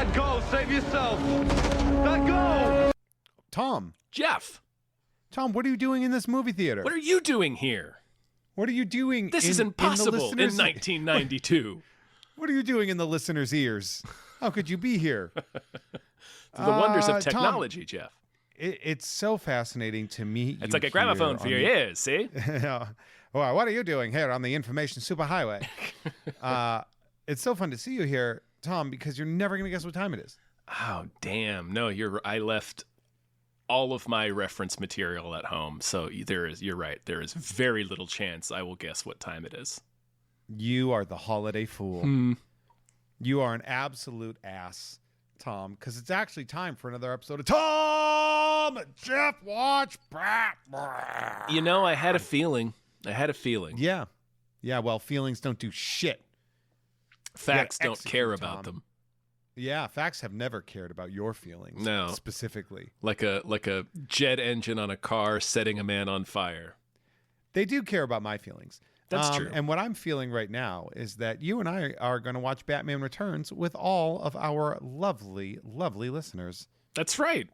Let go. Save yourself. Let go. Tom, what are you doing in this movie theater? What are you doing here? What are you doing? This is impossible in 1992. What are you doing in the listeners' ears? How could you be here? The wonders of Tom, technology, Jeff. It's so fascinating to meet you. It's like a gramophone for your ears, see? Well, what are you doing here on the information superhighway? It's so fun to see you here, Tom, because you're never going to guess what time it is. Oh, damn. No, I left all of my reference material at home. So you're right. There is very little chance I will guess what time it is. You are the holiday fool. You are an absolute ass, Tom, because it's actually time for another episode of Tom and Jeff Watch Batman. You know, I had a feeling. Yeah. Yeah, well, feelings don't do shit. Facts don't care about them. Yeah, facts have never cared about your feelings. No. Specifically. Like a jet engine on a car setting a man on fire. They do care about my feelings. That's true. And what I'm feeling right now is that you and I are going to watch Batman Returns with all of our lovely, lovely listeners. That's right.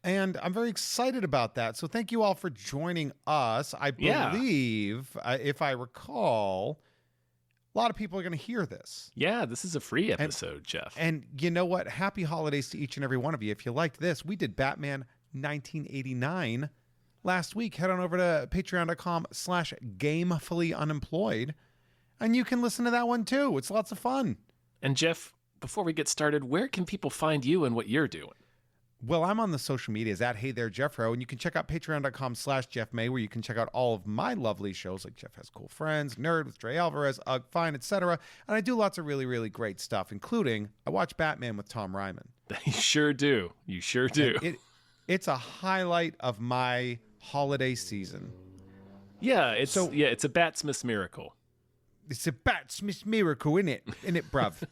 And I'm very excited about that. So thank you all for joining us. I believe, if I recall, a lot of people are going to hear this. Yeah, this is a free episode, Jeff. And you know what? Happy holidays to each and every one of you. If you liked this, we did Batman 1989 last week. Head on over to patreon.com/gamefullyunemployed. And you can listen to that one too. It's lots of fun. And Jeff, before we get started, where can people find you and what you're doing? Well, I'm on the social medias at Hey There Jeffro, and you can check out patreon.com/JeffMay, where you can check out all of my lovely shows like Jeff Has Cool Friends, Nerd with Dre Alvarez, Ugh Fine, etc. And I do lots of really, really great stuff, including I watch Batman with Tom Ryman. You sure do. You sure do. It's a highlight of my holiday season. Yeah, it's a Batsmith miracle. It's a Batsmith miracle, innit, bruv?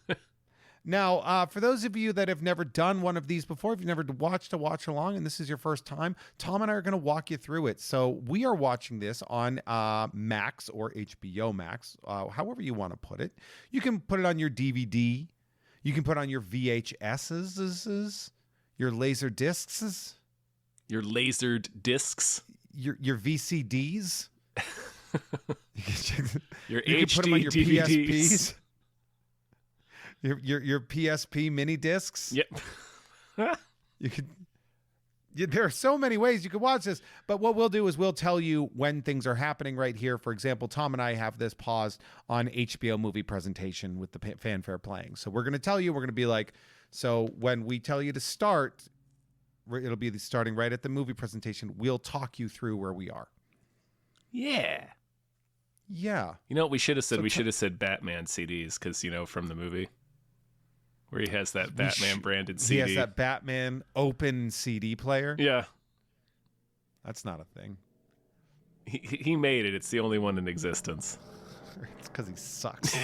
Now, for those of you that have never done one of these before, if you've never watched a watch along and this is your first time, Tom and I are going to walk you through it. So we are watching this on Max or HBO Max, however you want to put it. You can put it on your DVD. You can put it on your VHSs, your laser discs. Your lasered discs. Your VCDs. Your you HD can put them on your DVDs. PSPs. Your PSP mini discs. Yep. You could. There are so many ways you could watch this, but what we'll do is we'll tell you when things are happening right here. For example, Tom and I have this paused on HBO movie presentation with the fanfare playing. So we're going to tell you, we're going to be like, so when we tell you to start, it'll be starting right at the movie presentation. We'll talk you through where we are. Yeah. Yeah. You know what we should have said? We should have said Batman CDs because, from the movie where he has that Batman branded CD. He has that Batman open CD player. Yeah. That's not a thing. He made it. It's the only one in existence. It's because he sucks.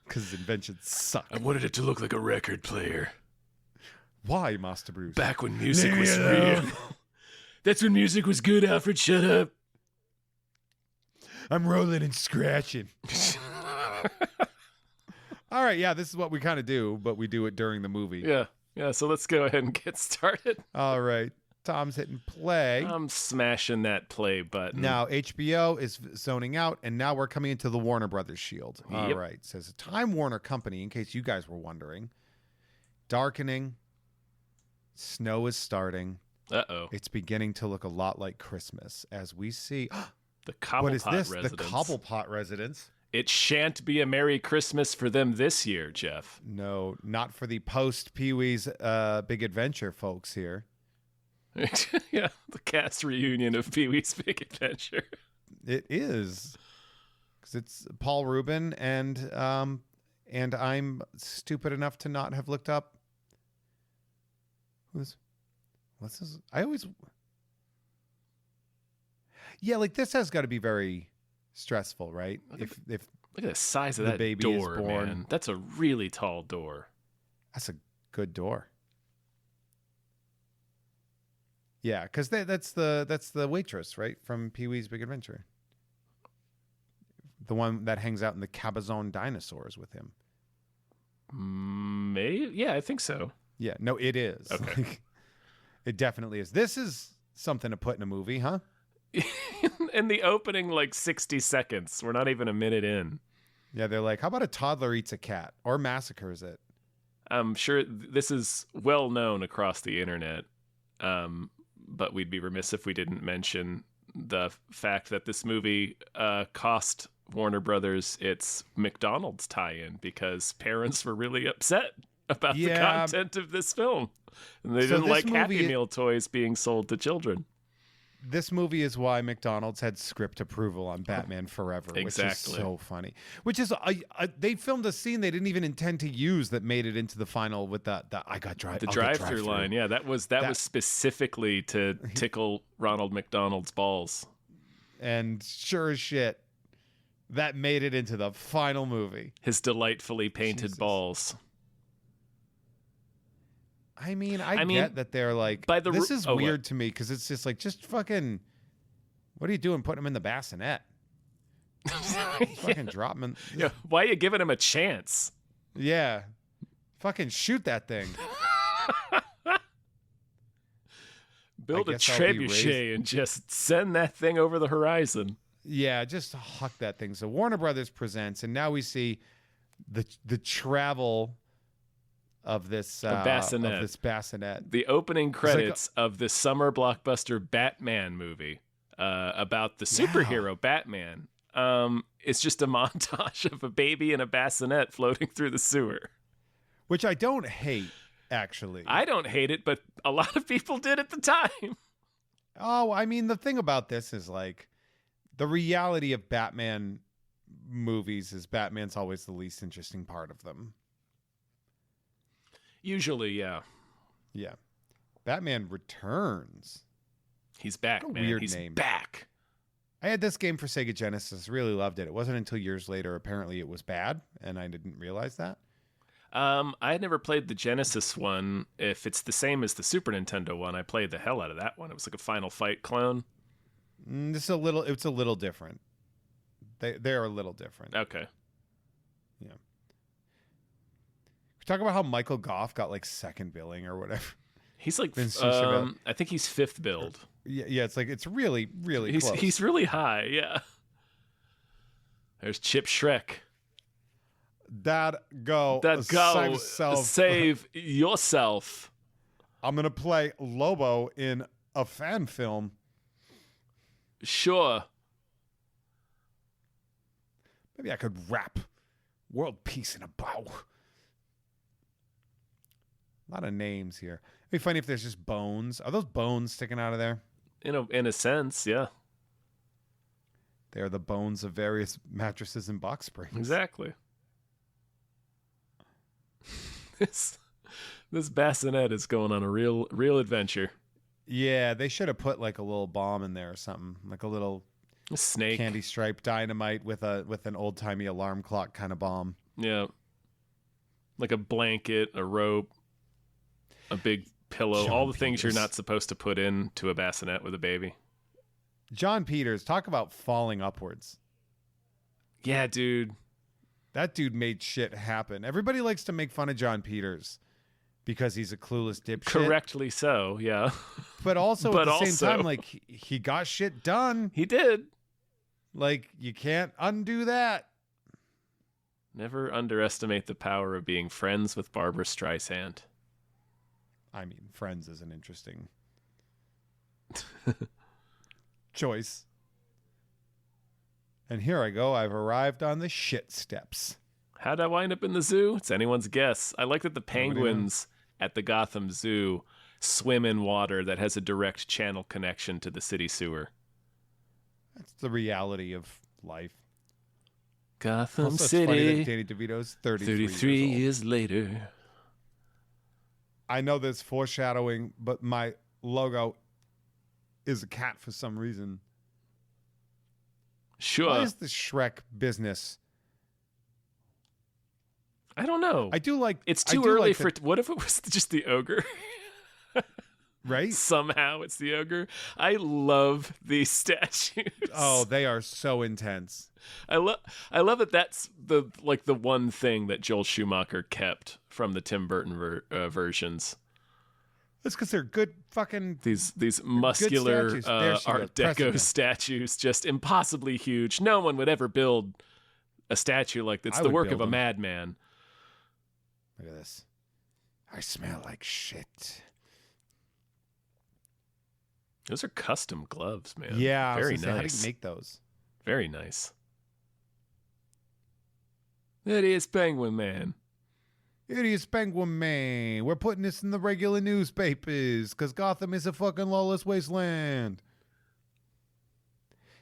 Because his invention sucked. I wanted it to look like a record player. Why, Master Bruce? Back when music was real. That's when music was good, Alfred. Shut up. I'm rolling and scratching. All right, yeah, this is what we kind of do, but we do it during the movie. Yeah, so let's go ahead and get started. All right, Tom's hitting play. I'm smashing that play button. Now, HBO is zoning out, and now we're coming into the Warner Brothers shield. All right, it says Time Warner Company, in case you guys were wondering. Darkening. Snow is starting. It's beginning to look a lot like Christmas as we see... The Cobblepot What is this? residence. The Cobblepot residence? It shan't be a Merry Christmas for them this year, Jeff. No, not for the post-Pee-wee's Big Adventure folks here. Yeah, the cast reunion of Pee-wee's Big Adventure. It is. Because it's Paul Rubin, and I'm stupid enough to not have looked up. What's this? I always... Yeah, like this has got to be very stressful, right? If look at the size of the that baby door, is born. man. That's a really tall door. That's a good door. Yeah, because that's the waitress, right, from Pee-wee's Big Adventure. The one that hangs out in the Cabazon dinosaurs with him. Maybe. Yeah, I think so. Yeah, no, it is. Okay. Like, it definitely is. This is something to put in a movie, huh? In the opening, like 60 seconds, we're not even a minute in. Yeah, they're like, how about a toddler eats a cat or massacres it? I'm sure this is well known across the internet, but we'd be remiss if we didn't mention the fact that this movie cost Warner Brothers its McDonald's tie-in because parents were really upset about the content of this film. And they didn't like Happy Meal toys being sold to children. This movie is why McDonald's had script approval on Batman Forever, Exactly. which is so funny. Which is, they filmed a scene they didn't even intend to use that made it into the final with the drive-through line. Yeah, that was specifically to tickle Ronald McDonald's balls. And sure as shit, that made it into the final movie. His delightfully painted balls. I mean, I get that they're like, this is weird to me because it's just like, just fucking, what are you doing putting him in the bassinet? Fucking drop him in. Yeah, why are you giving him a chance? Yeah. Fucking shoot that thing. Build a trebuchet and just send that thing over the horizon. Yeah, just huck that thing. So Warner Brothers presents, and now we see the travel of this bassinet. The opening credits of the summer blockbuster Batman movie about the superhero Batman. It's just a montage of a baby in a bassinet floating through the sewer. Which I don't hate, actually. I don't hate it, but a lot of people did at the time. Oh, I mean, the thing about this is like the reality of Batman movies is Batman's always the least interesting part of them. Usually, yeah. Yeah. Batman Returns. He's back, man. Weird He's name. back. I had this game for Sega Genesis. Really loved it. It wasn't until years later, apparently, it was bad, and I didn't realize that. I had never played the Genesis one. If it's the same as the Super Nintendo one, I played the hell out of that one. It was like a Final Fight clone. It's a little different. They're a little different. Okay. Yeah. Talk about how Michael Goff got like second billing or whatever. He's like, I think he's fifth billed. Yeah, it's like it's really close. He's really high. Yeah. There's Chip Shrek. That go. Save yourself. I'm gonna play Lobo in a fan film. Sure. Maybe I could rap world peace in a bow. A lot of names here. It'd be funny if there's just bones. Are those bones sticking out of there? In a sense, yeah. They are the bones of various mattresses and box springs. Exactly. This bassinet is going on a real adventure. Yeah, they should have put like a little bomb in there or something, like a little snake candy stripe dynamite with an old timey alarm clock kind of bomb. Yeah, like a blanket, a rope, a big pillow, all the things you're not supposed to put into a bassinet with a baby. John Peters, talk about falling upwards. Yeah, dude. That dude made shit happen. Everybody likes to make fun of John Peters because he's a clueless dipshit. Correctly so, yeah. But also at the same time, like, he got shit done. He did. Like, you can't undo that. Never underestimate the power of being friends with Barbra Streisand. I mean, Friends is an interesting choice. And here I go. I've arrived on the shit steps. How'd I wind up in the zoo? It's anyone's guess. I like that the penguins at the Gotham Zoo swim in water that has a direct channel connection to the city sewer. That's the reality of life. Gotham also, City. It's funny that Danny DeVito's 33 years later. I know there's foreshadowing, but my logo is a cat for some reason. Sure. Why is the Shrek business? I don't know. I do like. It's too early for. What if it was just the ogre? Right? Somehow it's the ogre. I love these statues. Oh, they are so intense. I love that that's the one thing that Joel Schumacher kept from the Tim Burton versions. That's because they're good fucking. These muscular statues. There she Art goes. Pressing Deco them. statues, just impossibly huge. No one would ever build a statue like this. It's I the would work of build a them. madman. Look at this. I smell like shit. Those are custom gloves, man. Yeah, very I was gonna say, how do nice. you make those? Very nice. That is Penguin Man. It is Penguin Man. We're putting this in the regular newspapers because Gotham is a fucking lawless wasteland.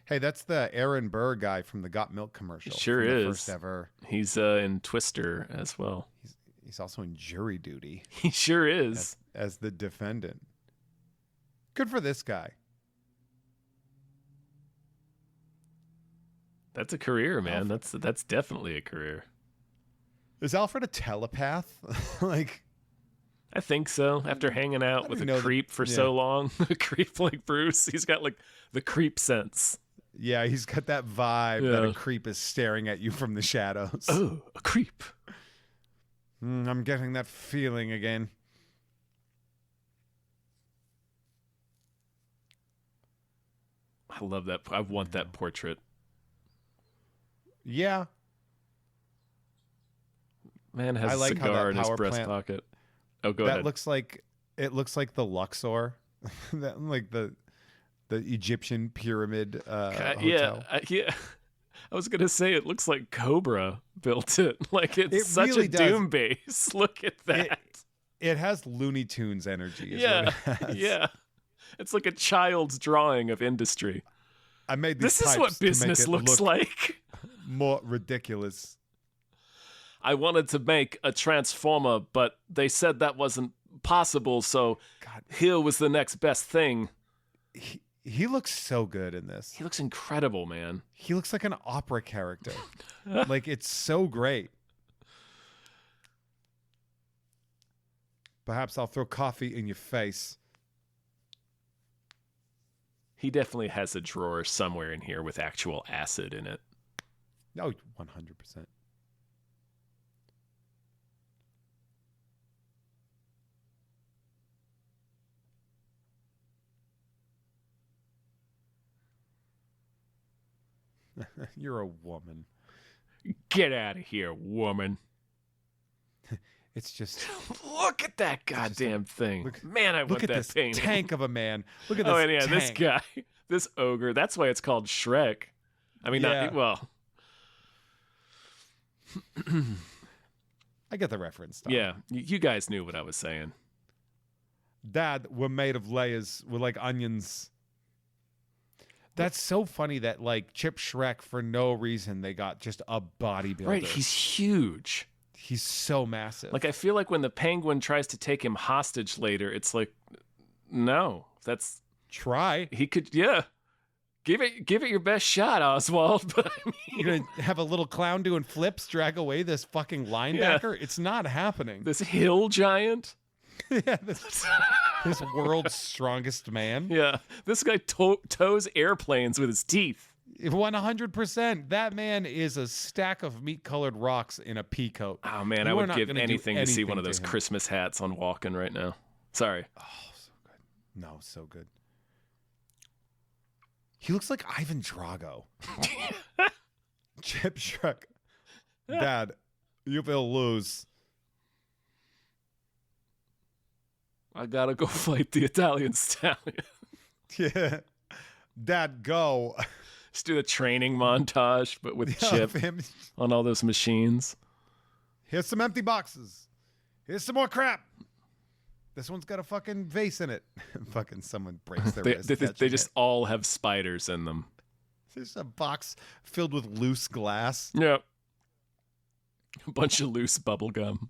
Hey, that's the Aaron Burr guy from the Got Milk commercial. Sure from the is. First ever. He's in Twister as well. He's also in Jury Duty He sure is. as the defendant. Good for this guy. That's a career, man. That's definitely a career. Is Alfred a telepath? Like, I think so. After hanging out don't with even a know creep for so long, a creep like Bruce, he's got like the creep sense. yeah, he's got that vibe that Yeah. a creep is staring at you from the shadows. Oh, a creep. I'm getting that feeling again. I love that. I want that portrait. Yeah, Man has I a like how cigar that in his power breast plant- pocket. Oh, go that ahead. looks like the Luxor, that like the Egyptian pyramid hotel. Yeah. I was gonna say it looks like Cobra built it. Like it's It such really a does. Doom base. Look at that. It has Looney Tunes energy. Is Yeah, what it has. yeah. It's like a child's drawing of industry. I made these This is pipes what to make business it looks look like. more ridiculous. I wanted to make a transformer, but they said that wasn't possible, so God, here was the next best thing. he looks so good in this. He looks incredible, man. He looks like an opera character. Like, it's so great. Perhaps I'll throw coffee in your face. He definitely has a drawer somewhere in here with actual acid in it. Oh, 100%. You're a woman. Get out of here, woman. It's just Look at that goddamn thing. look- Man, I look want at that this painting. tank of a man. Look at this. Oh, and yeah, this tank. guy, this ogre. That's why it's called Shrek. I mean, Yeah. not well. I get the reference. Tom. Yeah, you guys knew what I was saying. Dad, we're made of layers. We're like onions. That's so funny that like Chip Shrek, for no reason, they got just a bodybuilder. Right, he's huge. He's so massive. Like I feel like when the penguin tries to take him hostage later, it's like, no, that's try. he could, yeah, give it your best shot, Oswald. But I mean, You're gonna have a little clown doing flips, drag away this fucking linebacker. It's not happening. this hill giant, Yeah, this world's strongest man. yeah, this guy tows airplanes with his teeth. 100%. That man is a stack of meat-colored rocks in a pea coat. Oh man, You I are would not give gonna do anything to see one anything of those to him. Christmas hats on Walken right now. Sorry. Oh, so good. No, so good. He looks like Ivan Drago. Chip Shrek. Dad, you will lose. I gotta go fight the Italian stallion. Yeah. Dad, go. Just do a training montage, but with Chip Of him. on all those machines. Here's some empty boxes. Here's some more crap. This one's got a fucking vase in it. Fucking someone breaks their wrist. They catching just it. all have spiders in them. There's a box filled with loose glass. Yep. A bunch of loose bubble gum.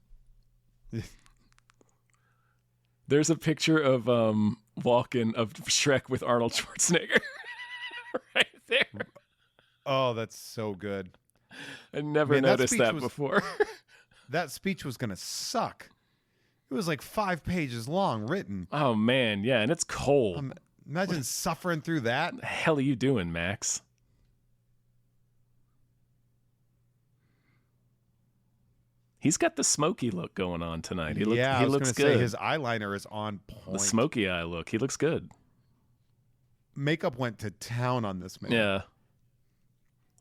There's a picture of Walken of Shrek with Arnold Schwarzenegger. Right there. Oh, that's so good. I never Man, that noticed speech that was- before. That speech was going to suck It was like 5 pages long, written. Oh man, yeah, and it's cold. Imagine suffering through that. What the hell are you doing, Max? He's got the smoky look going on tonight. He looks I was looks gonna good. say his eyeliner is on point. The smoky eye look. He looks good. Makeup went to town on this man. Yeah.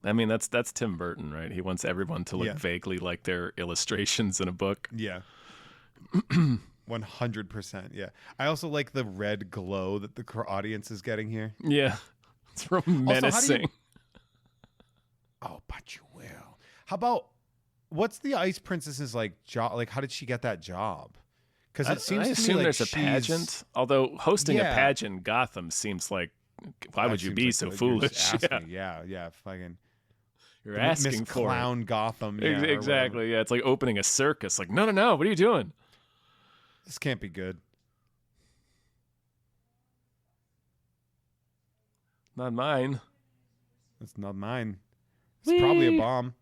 I mean, that's Tim Burton, right? He wants everyone to look Yeah. vaguely like their illustrations in a book. Yeah. 100%. Yeah. I also like the red glow that the audience is getting here. Yeah. It's real menacing. Oh, but you will. How about what's the Ice Princess's like job? Like, how did she get that job? Because it seems I to assume me like there's a pageant. Although hosting a Yeah. pageant in Gotham seems like, why that would you seems be like so you're just foolish? asking. Yeah. Fucking You're asking Miss for Clown Gotham. Yeah, or whatever. exactly. Yeah, it's like opening a circus. Like, no. What are you doing? This can't be good. Not mine. It's not mine. It's probably a bomb.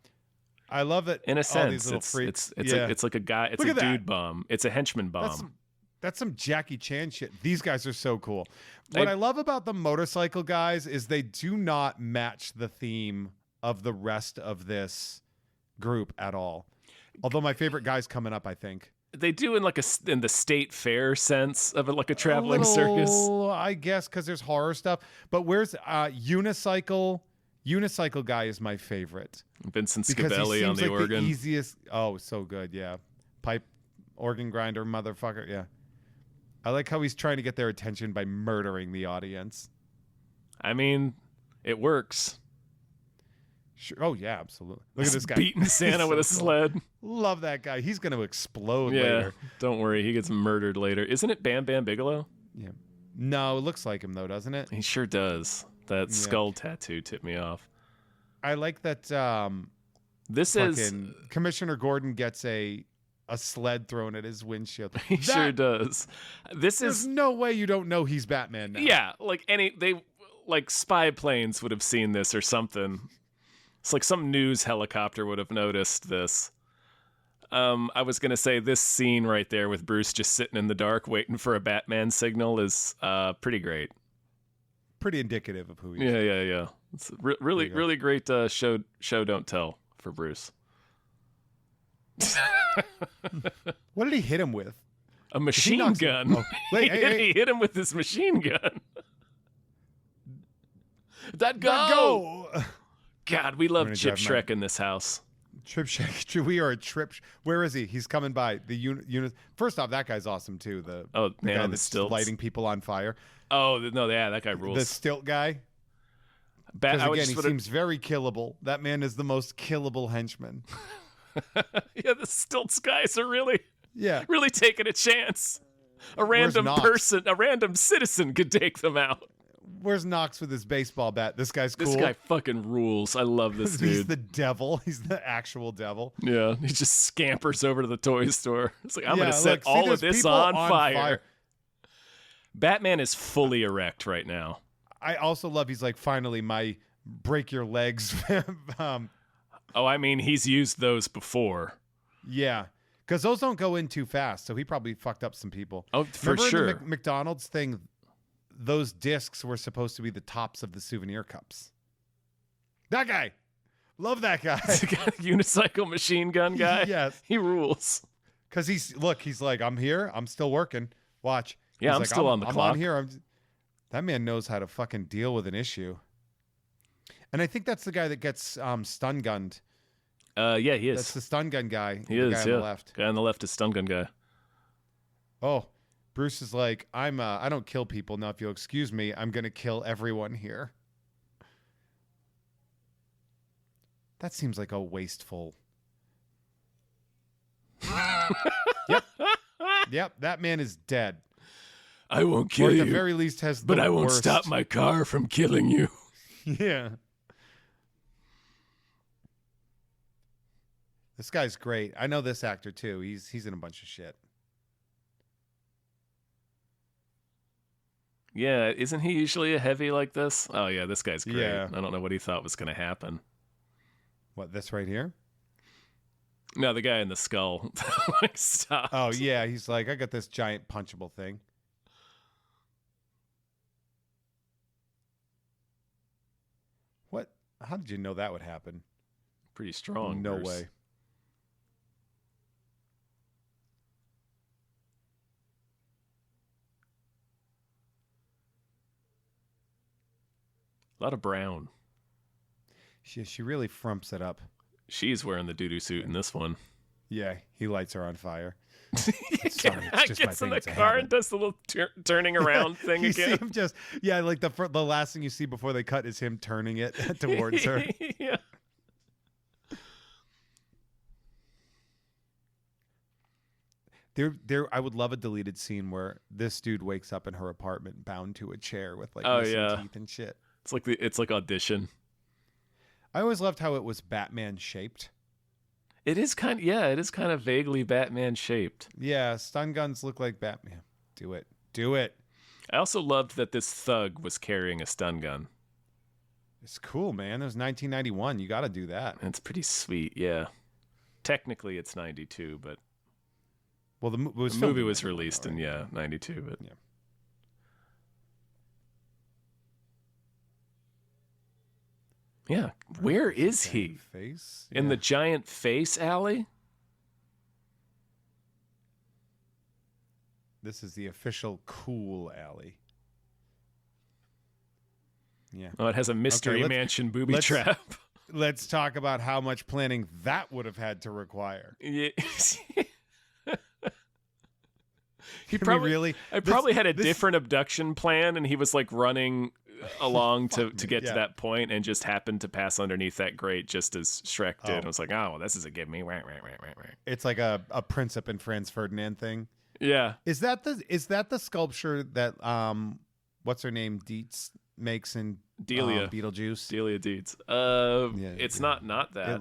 I love it. In a all sense, these little it's freaks. it's like a guy. It's Look a at that. dude bomb. It's a henchman bomb. That's some Jackie Chan shit. These guys are so cool. What I love about the motorcycle guys is they do not match the theme of the rest of this group at all. Although my favorite guy's coming up, I think. They do in the state fair sense of it, like a traveling circus. I guess because there's horror stuff. But where's Unicycle? Unicycle guy is my favorite. Vincent Because he Scabelli on seems the like organ. the easiest. Oh, so good. Yeah. Pipe organ grinder motherfucker. Yeah. I like how he's trying to get their attention by murdering the audience. I mean, it works. Sure. Oh, yeah, absolutely. Look at this guy. Beating Santa He's with a so cool. sled. Love that guy. He's going to explode Yeah, later. don't worry. He gets murdered later. Isn't it Bam Bam Bigelow? Yeah. No, it looks like him, though, doesn't it? He sure does. That Yeah. skull tattoo tipped me off. I like that This is... fucking Commissioner Gordon gets a sled thrown at his windshield. He sure does. This There's is... no way you don't know he's Batman now. Yeah, like spy planes would have seen this or something. It's like some news helicopter would have noticed this. I was going to say this scene right there with Bruce just sitting in the dark waiting for a Batman signal is pretty great. Pretty indicative of who he is. Yeah. It's really great show don't tell for Bruce. What did he hit him with? A machine knocks gun. him- oh, wait, He hit him with his machine gun. That go! Go! God, we love gonna Chip drive my- Shrek in this house. Trip Shack. We are a trip. Where is he? He's coming by. The unit. First off, that guy's awesome too. The Oh, the man guy on the that's stilts. lighting people on fire. Oh no, yeah, that guy rules. The stilt guy. Bat, Because I would again, just he wanna- seems very killable. That man is the most killable henchman. yeah, the stilts guys are really Yeah. taking a chance. A random Knox? person, a random citizen could take them out. Where's Knox with his baseball bat? This guy's cool. This guy fucking rules. I love this dude. He's the devil. He's the actual devil. Yeah, he just scampers over to the toy store. It's like, I'm Yeah, going to set look, see, all of there's this people on on fire. fire. Batman is fully erect right now. I also love. He's like, finally, my break your legs. Oh, I mean, he's used those before. Yeah, because those don't go in too fast. So he probably fucked up some people. Oh, for Remember sure. in the McDonald's thing, those discs were supposed to be the tops of the souvenir cups. That guy. Love that guy. Unicycle machine gun guy. Yes. He rules. Because he's like, I'm here. I'm still working. Watch. Yeah, He's I'm like, still on the clock. I'm here. That man knows how to fucking deal with an issue. And I think that's the guy that gets stun gunned. Yeah, he is. That's the stun gun guy. He the is, guy on yeah. the left. Guy on the left is stun gun guy. Oh, Bruce is like, I don't kill people. Now, if you'll excuse me, I'm going to kill everyone here. That seems like a wasteful. Yep, that man is dead. I won't Or kill at the you, very least has the but I won't worst. stop my car from killing you. Yeah. This guy's great. I know this actor too. He's in a bunch of shit. Yeah, isn't he usually a heavy like this? Oh yeah, this guy's great. Yeah. I don't know what he thought was going to happen. What, this right here? No, the guy in the skull. Like, stop. Oh yeah, he's like, I got this giant punchable thing. What? How did you know that would happen? Pretty strong. No Bruce. way. A lot of brown. She really frumps it up. She's wearing the doo-doo suit in this one. Yeah, he lights her on fire. He Sorry, it's just my gets in thing, the it's a car habit. and does the little turning around thing You see again. him just like the last thing you see before they cut is him turning it towards her. Yeah. There I would love a deleted scene where this dude wakes up in her apartment bound to a chair with like Oh, missing yeah. teeth and shit. It's like Audition. I always loved how it was Batman shaped. It is kind of vaguely Batman shaped. Yeah, stun guns look like Batman. Do it. Do it. I also loved that this thug was carrying a stun gun. It's cool, man. It was 1991. You got to do that. And it's pretty sweet, yeah. Technically it's 92, but Well, the movie was the filmed movie in was 91, released right? in 92, but Yeah. yeah. Where is he? Face In the giant face alley? This is the official cool alley. Yeah. Oh, it has a mystery let's- mansion booby let's- trap. Let's talk about how much planning that would have had to require. Yeah. He Can we probably really. I probably had a this- different abduction plan, and he was like running along to Fuck me, get yeah. to that point, and just happened to pass underneath that grate just as Shrek did. Oh. I was like, oh, well, this is a give me. It's like a Princip and Franz Ferdinand thing. Yeah. Is that the sculpture that what's her name Dietz makes in Delia. Beetlejuice? Delia Deeds. Yeah, It's yeah. not that.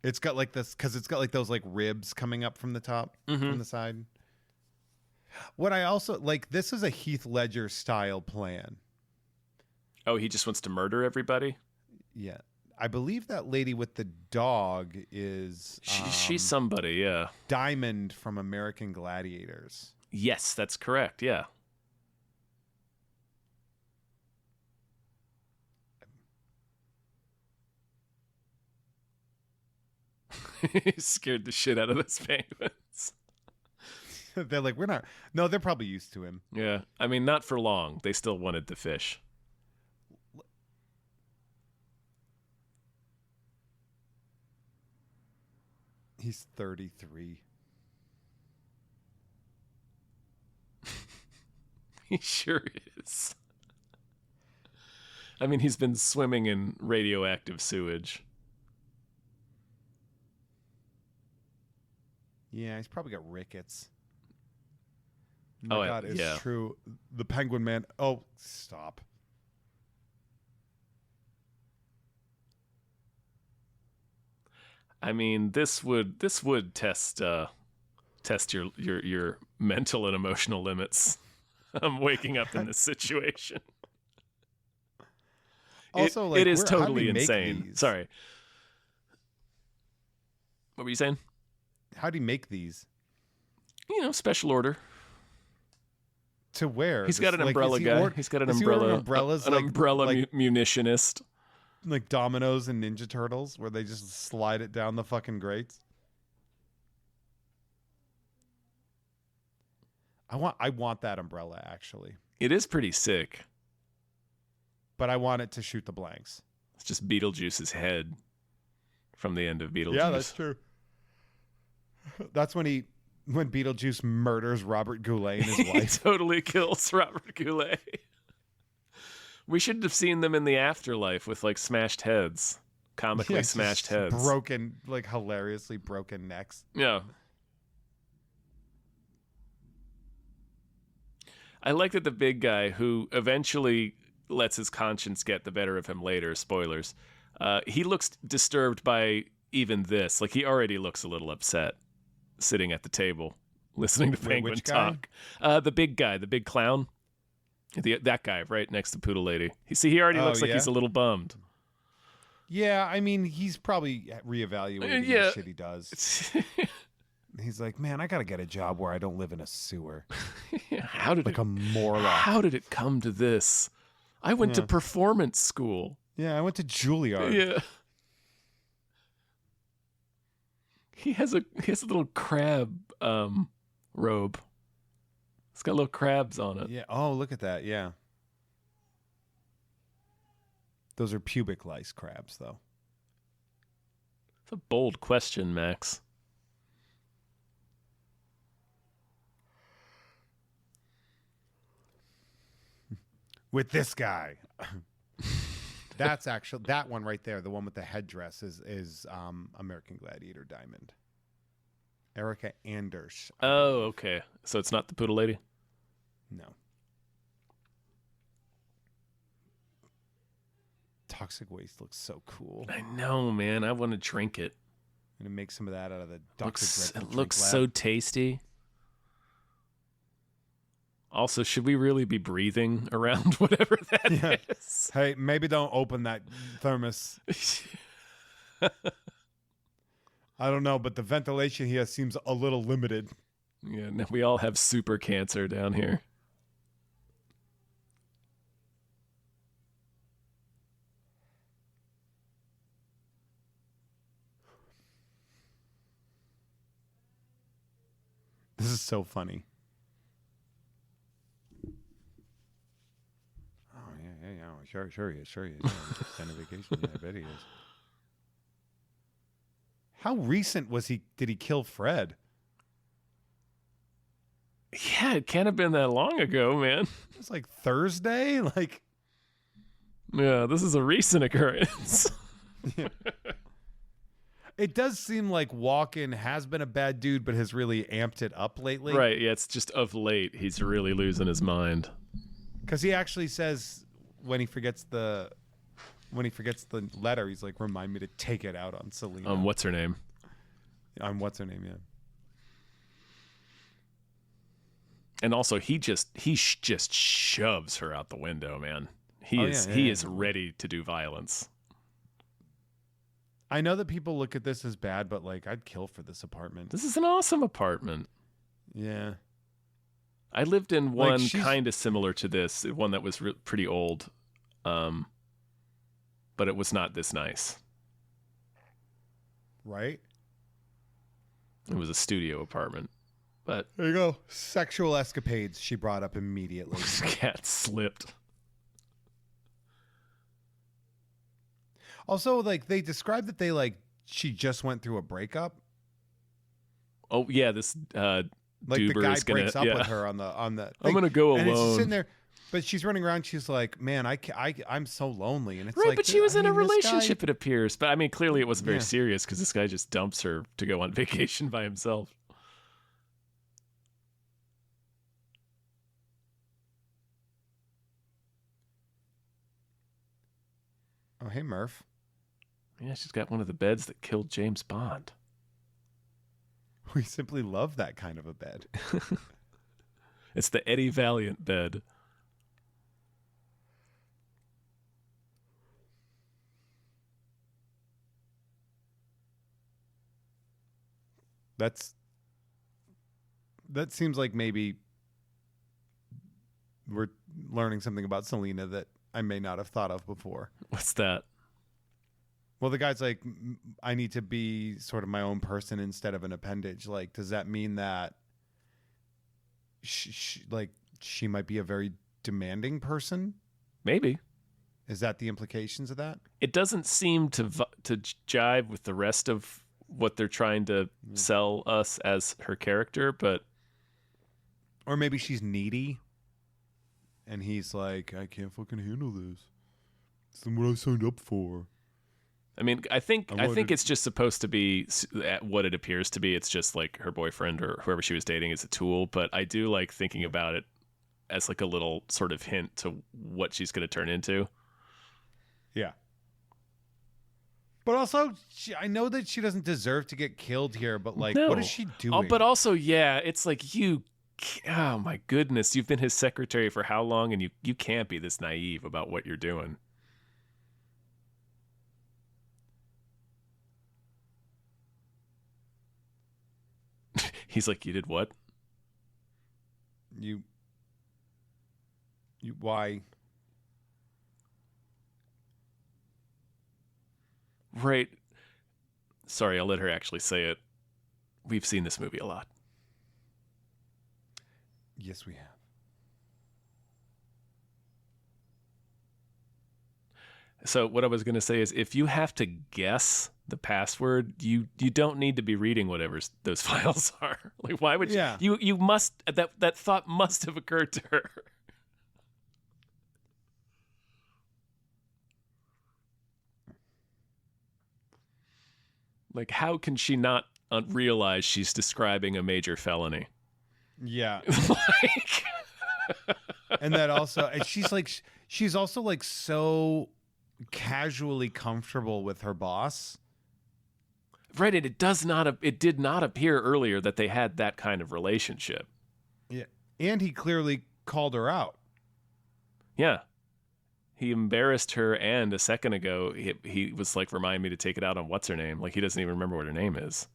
It's got like this because it's got like those like ribs coming up from the top Mm-hmm. from the side. What I also like, this is a Heath Ledger style plan. Oh, he just wants to murder everybody? Yeah, I believe that lady with the dog is She's somebody, yeah. Diamond from American Gladiators. Yes, that's correct, yeah. He scared the shit out of those penguins. They're like, we're not. No, they're probably used to him. Yeah, I mean, not for long. They still wanted to fish. He's 33. He sure is. I mean, he's been swimming in radioactive sewage. Yeah, he's probably got rickets. Oh, My God, it's yeah. true. The Penguin Man. Oh, stop. I mean, this would test your mental and emotional limits. I'm waking up in this situation. Also, it like, is how do we totally make insane. these? Sorry. What were you saying? How do you make these? You know, special order. To where? He's got an umbrella guy. He's got an is he umbrella. ordering umbrellas an like- umbrella like- munitionist. like Dominoes and Ninja Turtles, where they just slide it down the fucking grates. I want that umbrella actually, It is pretty sick. but I want it to shoot the blanks. It's just Beetlejuice's head from the end of Beetlejuice. True. That's when Beetlejuice murders Robert Goulet and his He wife. totally kills Robert Goulet. We should have seen them in the afterlife with like smashed heads, comically Yeah, smashed just heads. broken, like hilariously broken necks. Yeah. I like that the big guy, who eventually lets his conscience get the better of him later, spoilers, he looks disturbed by even this. Like, he already looks a little upset sitting at the table listening to Wait, Penguin which guy? talk. The big guy, the big clown. That guy right next to Poodle Lady. He already Oh, looks like yeah? he's a little bummed. Yeah, I mean, he's probably reevaluating Yeah. the shit he does. He's like, man, I gotta get a job where I don't live in a sewer. How did Like a Morlock. How did it come to this? I went to Yeah. performance school. Yeah, I went to Juilliard. Yeah. He has a little crab robe. It's got little crabs on it. Yeah. Oh, look at that. Yeah. Those are pubic lice crabs, though. It's a bold question, Max. With this guy. That's actually that one right there. The one with the headdress is American Gladiator Diamond. Erica Anders. Oh, okay. So it's not the poodle lady? No. Toxic Waste looks so cool. I know, man. I want to drink it. I'm gonna make some of that out of the Dr. It Dreadful looks Drink so Lab. tasty. Also, should we really be breathing around whatever that Yeah. is? Hey, maybe don't open that thermos. I don't know, but the ventilation here seems a little limited. Yeah, no, we all have super cancer down here. This is so funny. Oh yeah. Sure he is. Yeah, just on a vacation. Yeah, I bet he is. How recent was he? Did he kill Fred? Yeah, it can't have been that long ago, man. It was like Thursday. Like, Yeah, this is a recent occurrence. it does seem like Walken has been a bad dude, but has really amped it up lately. Right, yeah, it's just of late he's really losing his mind. Because he actually says when he forgets the letter, he's like, "Remind me to take it out on Selena." What's her name? On what's her name? Yeah. And also, he just shoves her out the window, man. He is ready to do violence. I know that people look at this as bad, but like, I'd kill for this apartment. This is an awesome apartment. Yeah. I lived in one she's- kind of similar to this, one that was pretty old, but it was not this nice. Right. It was a studio apartment, but There you go. Sexual escapades. She brought up immediately. this cat slipped. Also, like, they described that she just went through a breakup. Oh yeah, this Like Duber the guy is gonna, breaks up yeah. with her on the I'm thing. gonna go And it's just alone. sitting there, but she's running around. She's like, "Man, I'm so lonely." And it's Right, like, but she was in a this guy- relationship, it appears. But I mean, clearly it wasn't very Yeah. serious because this guy just dumps her to go on vacation by himself. Oh, hey, Murph. Yeah, she's got one of the beds that killed James Bond. We simply love that kind of a bed. It's the Eddie Valiant bed. That seems like maybe we're learning something about Selena that I may not have thought of before. What's that? Well, the guy's like, I need to be sort of my own person instead of an appendage. Like, does that mean that she might be a very demanding person? Maybe. Is that the implications of that? It doesn't seem to jive with the rest of what they're trying to sell us as her character, but Or maybe she's needy and he's like, I can't fucking handle this. It's what I signed up for. I mean, I think wanted- it's just supposed to be what it appears to be. It's just like her boyfriend or whoever she was dating is a tool, but I do like thinking about it as like a little sort of hint to what she's going to turn into. Yeah. But also, I know that she doesn't deserve to get killed here, but like, No. what is she doing? Oh, but also, yeah, it's like oh my goodness, you've been his secretary for how long, and you can't be this naive about what you're doing. He's like, you did what? You why? Right. Sorry, I'll let her actually say it. We've seen this movie a lot. Yes, we have. So what I was going to say is, if you have to guess the password, you don't need to be reading whatever those files are. Like, why would Yeah. you must, that thought must have occurred to her. Like, how can she not realize she's describing a major felony? Yeah. Like, And that also, and she's also like so casually comfortable with her boss. right, and it did not appear earlier that they had that kind of relationship. Yeah. And he clearly called her out. Yeah. He embarrassed her, and a second ago, he was like, remind me to take it out on what's her name. Like, he doesn't even remember what her name is.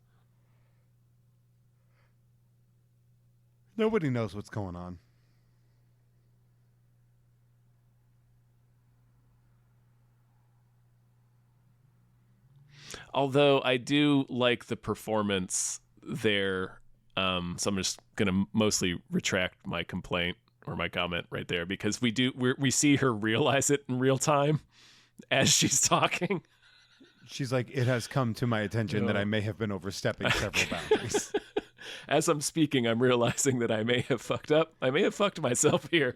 Nobody knows what's going on. Although I do like the performance there. So I'm just going to mostly retract my complaint or my comment right there, because we see her realize it in real time as she's talking. She's like, it has come to my attention that I may have been overstepping several boundaries. As I'm speaking, I'm realizing that I may have fucked up. I may have fucked myself here.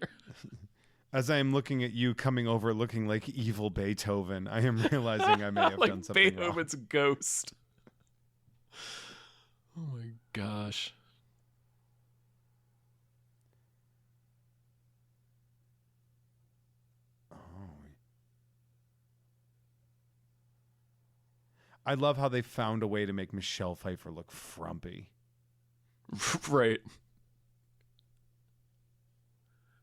As I am looking at you coming over looking like evil Beethoven, I am realizing I may have like done something wrong. Beethoven's ghost. Oh my gosh. I love how they found a way to make Michelle Pfeiffer look frumpy. Right.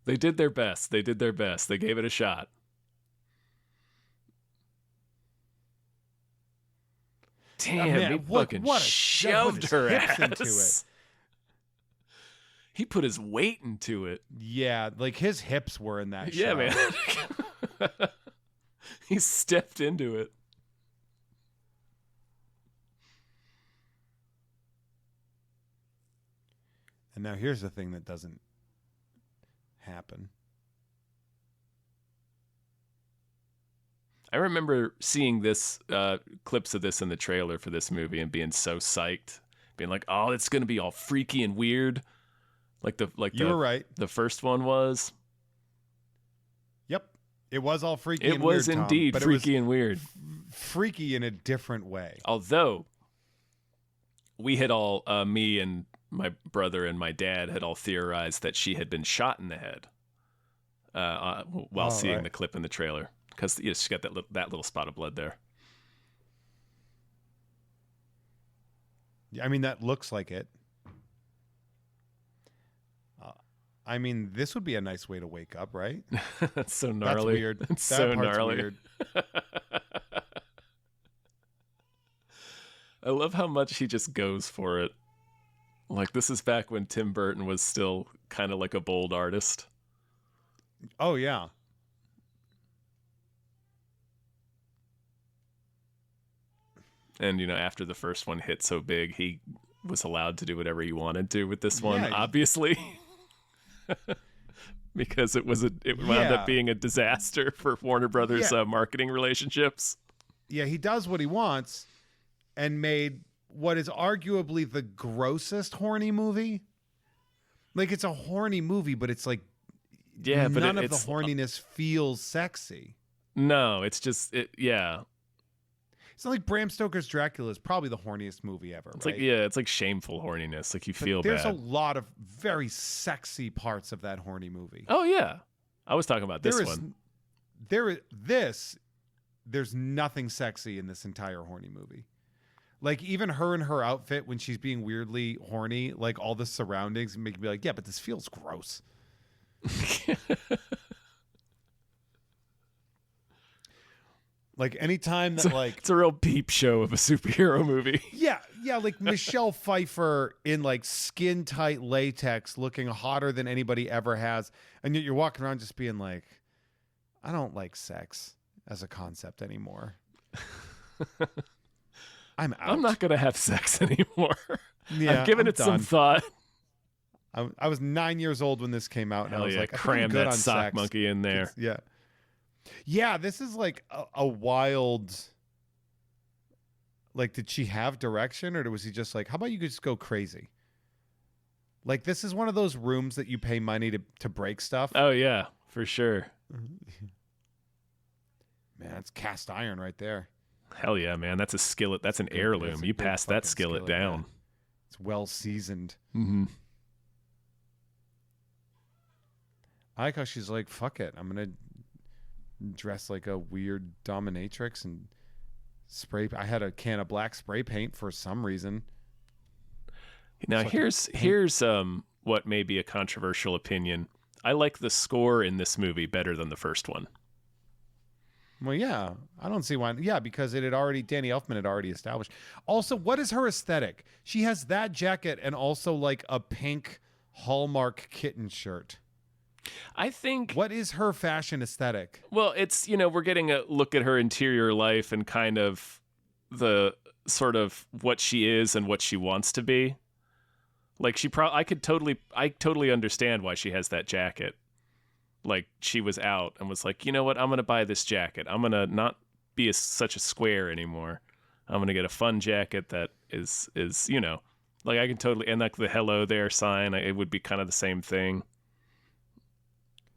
They did their best. They did their best. They gave it a shot. Damn, man, he what fucking a shoved his her hips ass into it. He put his weight into it. Yeah, like his hips were in that Yeah, shot. man. He stepped into it. And now here's the thing that doesn't happen. I remember seeing this clips of this in the trailer for this movie and being so psyched, being like, "Oh, it's gonna be all freaky and weird," You were right. The first one was. Yep, it was all freaky. It and was weird, Tom, indeed but freaky it and weird. was freaky in a different way. Although we had all, me and my brother and my dad had all theorized that she had been shot in the head while seeing the clip in the trailer, because she's got that little spot of blood there. I mean, that looks like it. I mean, this would be a nice way to wake up, right? That's so gnarly. That's weird. It's That so part's gnarly. weird. I love how much he just goes for it. Like, this is back when Tim Burton was still kind of like a bold artist. Oh, yeah. And, after the first one hit so big, he was allowed to do whatever he wanted to with this one, Yeah. obviously. Because it wound Yeah. up being a disaster for Warner Brothers Yeah. marketing relationships. Yeah, he does what he wants and made what is arguably the grossest horny movie. Like, it's a horny movie, but it's like Yeah, but none of it's the horniness feels sexy. No, it's just yeah. It's not like Bram Stoker's Dracula is probably the horniest movie ever. It's right? like it's like shameful horniness. Like, you But feel there's bad. a lot of very sexy parts of that horny movie. Oh yeah, I was talking about this There is- one. There's nothing sexy in this entire horny movie. Like, even her in her outfit when she's being weirdly horny, like all the surroundings make me be like, yeah, but this feels gross. Like, anytime that, like, It's a real peep show of a superhero movie. yeah, Yeah, like Michelle Pfeiffer in like skin tight latex, looking hotter than anybody ever has, and yet you're walking around just being like, I don't like sex as a concept anymore. I'm out. I'm not gonna have sex anymore. Yeah, I've given I'm it some done. thought. I was 9 years old when this came out, and I Hell was yeah, like, I think I'm cram good that on sock sex. monkey in there. Yeah. Yeah, this is like a wild. Like, did she have direction, or was he just like, how about you just go crazy? Like, this is one of those rooms that you pay money to break stuff. Oh yeah, for sure. Man, it's cast iron right there. Hell yeah, man. That's a skillet. That's an Good- heirloom. that's a You good pass that fucking skillet down. It's well seasoned. Mm-hmm. I like how she's like, fuck it. I'm going to dress like a weird dominatrix and spray. I had a can of black spray paint for some reason. Now Fucking here's what may be a controversial opinion. I like the score in this movie better than the first one. Well, yeah, I don't see why. Yeah, because Danny Elfman had already established. Also, what is her aesthetic? She has that jacket and also like a pink Hallmark kitten shirt. I think What is her fashion aesthetic? well, it's we're getting a look at her interior life and kind of the sort of what she is and what she wants to be. Like I totally understand why she has that jacket. Like she was out and was like, you know what? I'm going to buy this jacket. I'm going to not be such a square anymore. I'm going to get a fun jacket that is, like I can totally, and like the hello there sign, it would be kind of the same thing.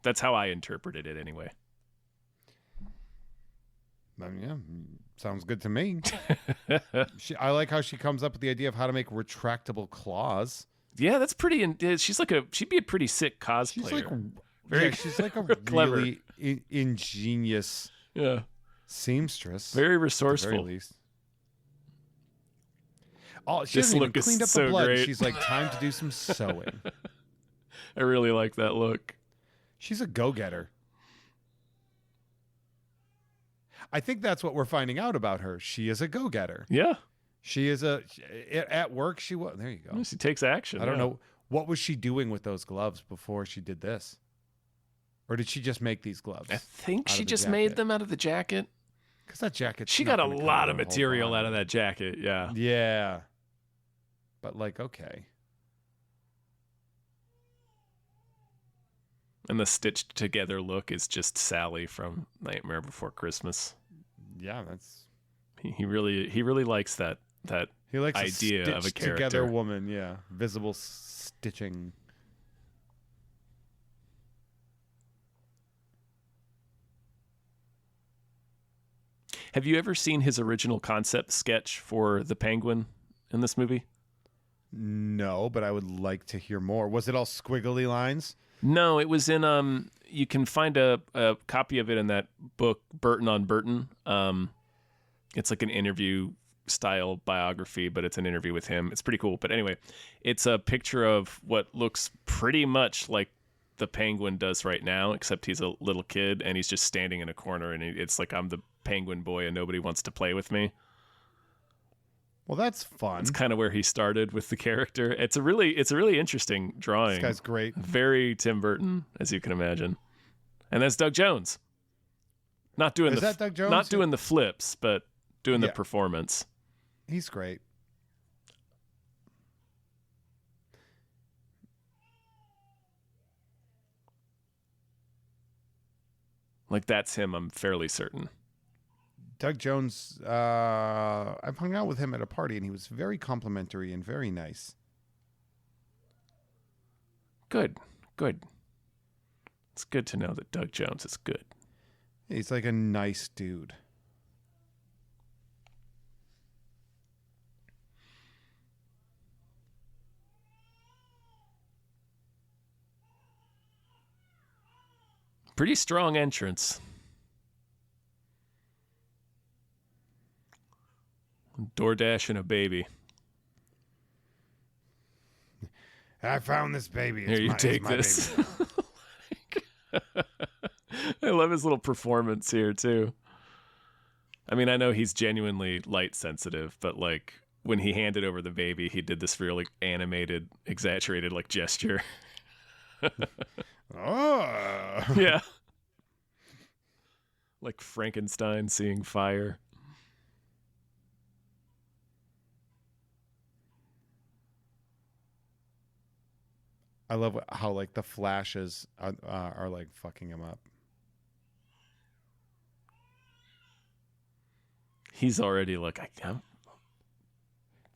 That's how I interpreted it anyway. Yeah, sounds good to me. I like how she comes up with the idea of how to make retractable claws. Yeah, that's pretty, she'd be a pretty sick cosplayer. She's like, Very she's like a clever. really ingenious Yeah. seamstress. Very at the resourceful. very least. Oh, she This hasn't even look is cleaned up so the blood. great. She's like, time to do some sewing. I really like that look. She's a go-getter. I think that's what we're finding out about her. She is a go-getter. Yeah. She is at work. She was. There you go. She takes action. I don't yeah. know. What was she doing with those gloves before she did this? Or did she just make these gloves? I think out she of the just made jacket? them out of the jacket. Because that jacket. She got a lot of material out of that jacket. Yeah. Yeah. But like, okay. And the stitched together look is just Sally from Nightmare Before Christmas. Yeah, that's. He really likes that He likes idea a of a stitched together character. woman. Yeah, visible stitching. Have you ever seen his original concept sketch for the Penguin in this movie? No, but I would like to hear more. Was it all squiggly lines? No, it was in you can find a copy of it in that book Burton on Burton. It's like an interview style biography, but it's an interview with him. It's pretty cool. But anyway, it's a picture of what looks pretty much like the Penguin does right now, except he's a little kid and he's just standing in a corner and it's like, I'm the Penguin boy and nobody wants to play with me. Well, that's fun. It's kind of where he started with the character. It's a really interesting drawing. This guy's great. Very Tim Burton, as you can imagine. And that's Doug Jones. Not doing Is that Doug Jones? Not doing the flips, but doing the Yeah. performance. He's great. Like that's him, I'm fairly certain. Doug Jones, I've hung out with him at a party, and he was very complimentary and very nice. Good. It's good to know that Doug Jones is good. He's like a nice dude. Pretty strong entrance. DoorDash and a baby. I found this baby. Here, you take this. Baby. I love his little performance here too. I mean, I know he's genuinely light sensitive, but like when he handed over the baby, he did this really animated, exaggerated like gesture. Oh. Yeah. Like Frankenstein seeing fire. I love how like the flashes are like fucking him up. He's already like, I'm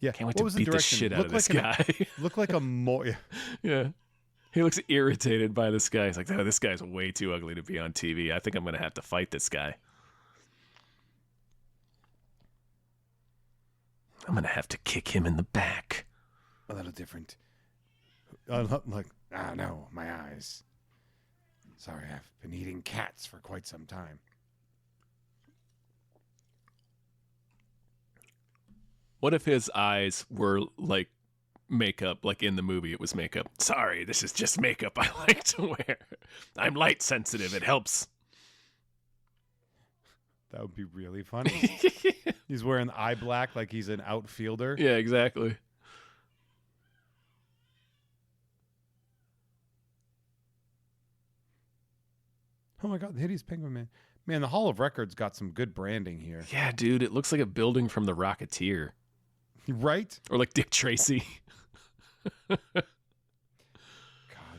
Yeah, can't wait what to was the beat the direction? shit out of this guy. Look like a more. Yeah. He looks irritated by this guy. He's like, oh, this guy's way too ugly to be on TV. I think I'm going to have to fight this guy. I'm going to have to kick him in the back. A little different. Like, no, my eyes. Sorry, I've been eating cats for quite some time. What if his eyes were like makeup, like in the movie it was makeup? Sorry, this is just makeup I like to wear. I'm light sensitive. It helps. That would be really funny. He's wearing eye black like he's an outfielder. Yeah, exactly. Oh my God, the hideous penguin man. Man, the Hall of Records got some good branding here. Yeah, dude, it looks like a building from The Rocketeer. Right? Or like Dick Tracy. God,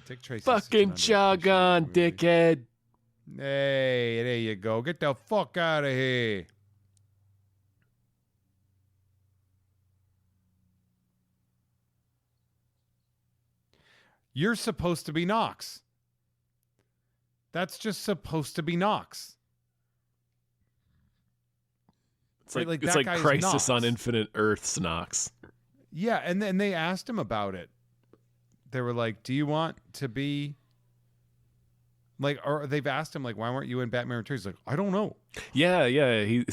Dick Tracy. Fucking jog on, dickhead. Hey, there you go. Get the fuck out of here. You're supposed to be Knox. That's just supposed to be Knox. It's Right, like, like that guy's Crisis Knox. on Infinite Earths Knox. Yeah, and then they asked him about it. They were like, "Do you want to be like?" Or they've asked him like, "Why weren't you in Batman Returns?" He's like, "I don't know." Yeah. He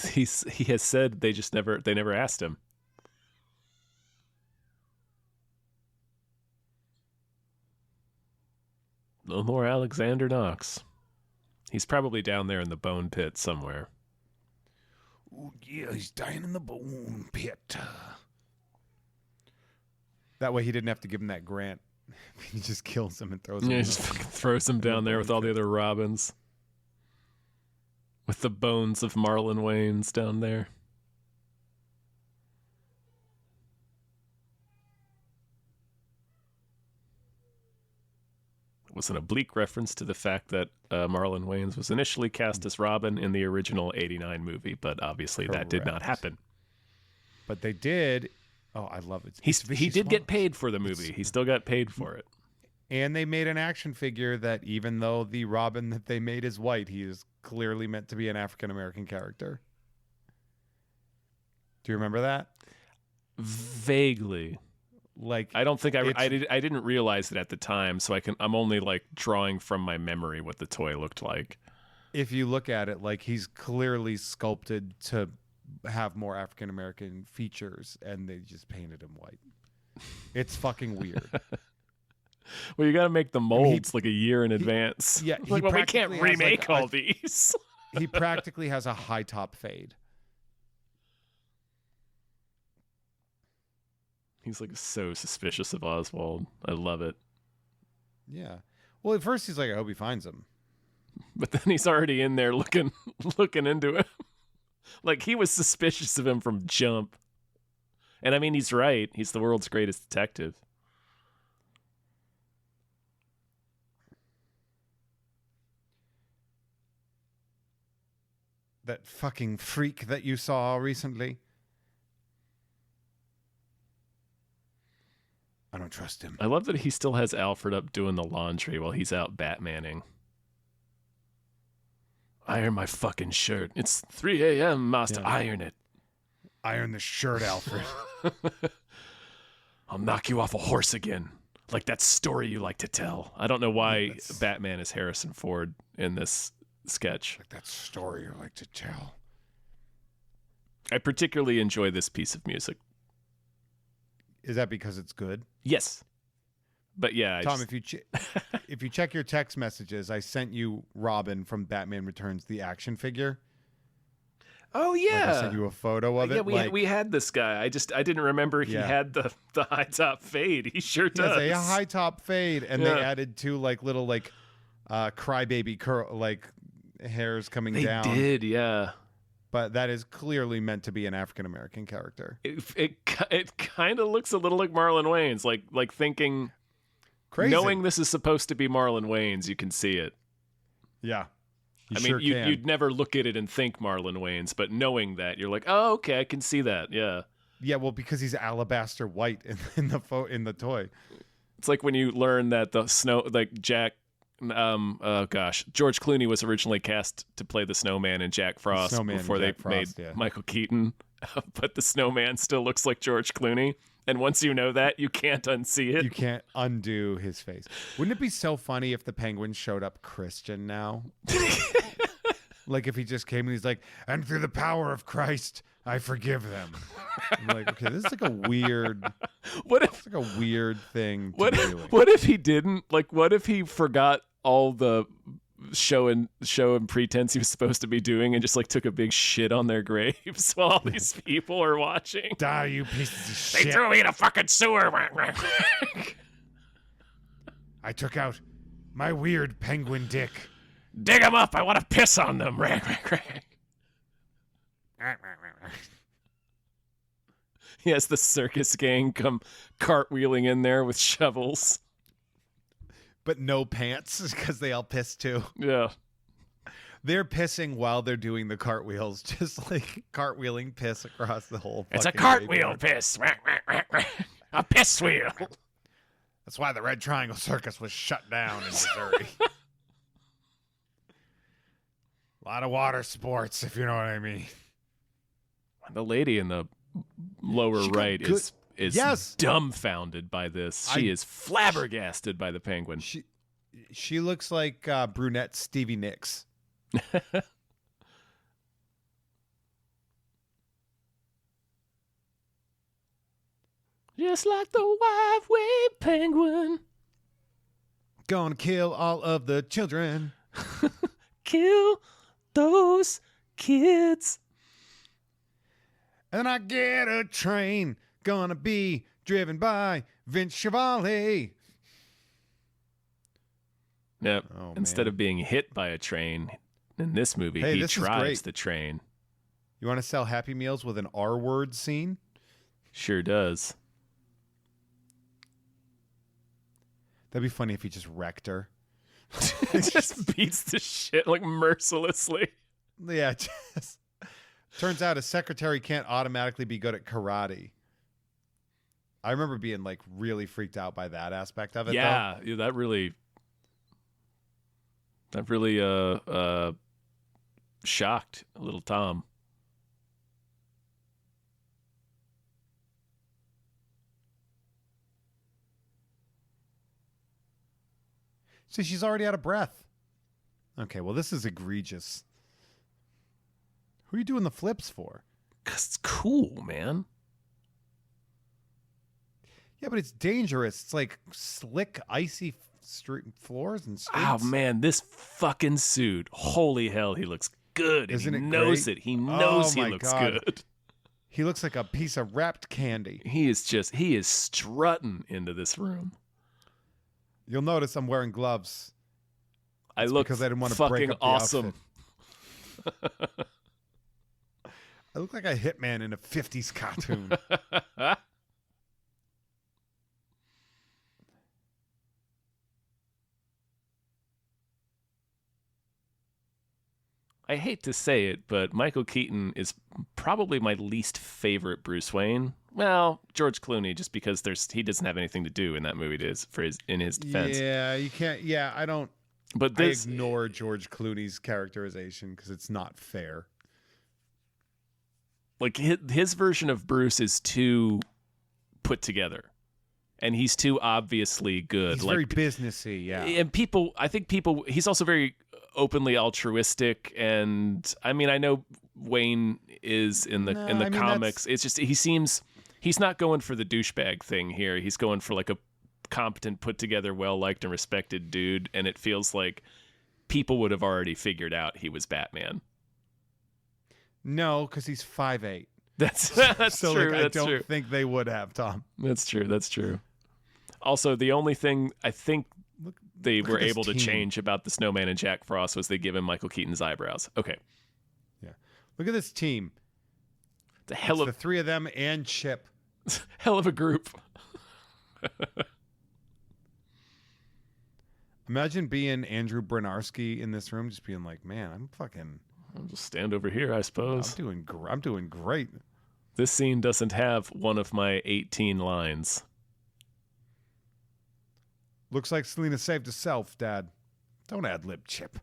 has said they never asked him. No more Alexander Knox. He's probably down there in the bone pit somewhere. Oh yeah, he's dying in the bone pit. That way, he didn't have to give him that grant. He just kills him and throws him. Yeah, in he just the- fucking throws him down there with all the other Robins. With the bones of Marlon Wayans down there. It was an oblique reference to the fact that Marlon Wayans was initially cast as Robin in the original '89 movie, but obviously that did not Correct. happen. But they did. Oh, I love it. He It's Vichy did get Swamps. paid for the movie. He still got paid for it. And they made an action figure that even though the Robin that they made is white, he is clearly meant to be an African American character. Do you remember that? Vaguely. Like, I don't think It's- I didn't realize it at the time, so I'm only like drawing from my memory what the toy looked like. if you look at it, like he's clearly sculpted to have more African American features, and they just painted him white. It's fucking weird. Well, you got to make the molds like a year in advance. yeah, he like, well, we can't practically has, like, remake all these. He practically has a high top fade. He's like so suspicious of Oswald. I love it. Yeah. Well, at first he's like, I hope he finds him. But then he's already in there looking into him. Like he was suspicious of him from jump. And I mean, he's right. He's the world's greatest detective. That fucking freak that you saw recently. I don't trust him. I love that he still has Alfred up doing the laundry while he's out Batmaning. Iron my fucking shirt. It's 3 a.m., master. Yeah. Iron it. Iron the shirt, Alfred. I'll knock you off a horse again. Like that story you like to tell. I don't know why that's- Batman is Harrison Ford in this sketch. Like that story you like to tell. I particularly enjoy this piece of music. Is that because it's good? Yes. But yeah, Tom, if you check your text messages, I sent you Robin from Batman Returns, the action figure. Oh Like yeah. I sent you a photo of it. Yeah, we like, we had this guy. I didn't remember he Yeah. had the high top fade. He sure he has does. a high top fade, and Yeah. they added two like little like crybaby curl like hairs coming They down. did, yeah. But that is clearly meant to be an African American character. It kind of looks a little like Marlon Wayans, like thinking, Crazy. knowing this is supposed to be Marlon Wayans, you can see it. Yeah. You I mean, sure can. you'd never look at it and think Marlon Wayans, but knowing that, you're like, oh, okay, I can see that. Yeah. Yeah, well, because he's alabaster white in the toy. It's like when you learn that the George Clooney was originally cast to play the Snowman in Jack Frost Snowman in before Jack they Frost, made yeah. Michael Keaton, but the Snowman still looks like George Clooney. And once you know that, you can't unsee it. You can't undo his face. Wouldn't it be so funny if the Penguin showed up Christian now? Like if he just came and he's like, and through the power of Christ, I forgive them. I'm like, okay, this is like a weird, What if it's like a weird thing to what be if, doing. what if he didn't? Like, what if he forgot all the show and pretense he was supposed to be doing and just like took a big shit on their graves while all these people are watching? Die, you pieces of They shit. threw me in a fucking sewer. I took out my weird penguin dick. Dig them up. I want to piss on them. He has the circus gang come cartwheeling in there with shovels. But no pants because they all piss too. Yeah. They're pissing while they're doing the cartwheels, just like cartwheeling piss across the whole. It's a fucking cartwheel graveyard. piss. A piss wheel. That's why the Red Triangle Circus was shut down in Missouri. A lot of water sports, if you know what I mean. The lady in the lower She got right good- is Yes. dumbfounded by this. She is flabbergasted by the penguin. She looks like brunette Stevie Nicks. Just like the five-way penguin. Gonna kill all of the children. Kill those kids. And I get a train. Gonna be driven by Vince Chevalier. Yep. Oh, Instead man. of being hit by a train in this movie, Hey, he this is drives great. the train. You want to sell Happy Meals with an R-word scene? Sure does. That'd be funny if he just wrecked her. Just beats the shit like mercilessly. Yeah, just turns out a secretary can't automatically be good at karate. I remember being like really freaked out by that aspect of it. Yeah, that really shocked little Tom. So she's already out of breath. Okay, well this is egregious. Who are you doing the flips for? 'Cause it's cool, man. Yeah, but it's dangerous. It's like slick, icy street floors and streets. Oh man, this fucking suit. Holy hell, he looks good. And Isn't he it knows great? it. He knows Oh, he my looks God. good. He looks like a piece of wrapped candy. He is strutting into this room. You'll notice I'm wearing gloves. I look because I didn't want to fucking break up the awesome. I look like a hitman in a 50s cartoon. I hate to say it, but Michael Keaton is probably my least favorite Bruce Wayne. Well, George Clooney, just because he doesn't have anything to do in that movie in his defense. Yeah, you can't. Yeah, I don't. But I this, ignore George Clooney's characterization because it's not fair. like his version of Bruce is too put together, and he's too obviously good. He's like very businessy. Yeah, and I think he's also very openly altruistic, and I mean, I know Wayne is in the comics. It's just he's not going for the douchebag thing here. He's going for like a competent, put together, well liked and respected dude, and it feels like people would have already figured out he was Batman. No, because he's 5'8". That's So true. like, I That's don't true. think they would have, Tom. That's true. That's true. Also, the only thing I think they look were at this able to team. change about the Snowman and Jack Frost was they give him Michael Keaton's eyebrows. Okay. Yeah. Look at this team. The hell It's of the three of them and Chip. hell of a group. Imagine being Andrew Bryniarski in this room, just being like, man, I'll just stand over here, I suppose. I'm doing great. This scene doesn't have one of my 18 lines. Looks like Selena saved herself, Dad. Don't ad-lib, Chip.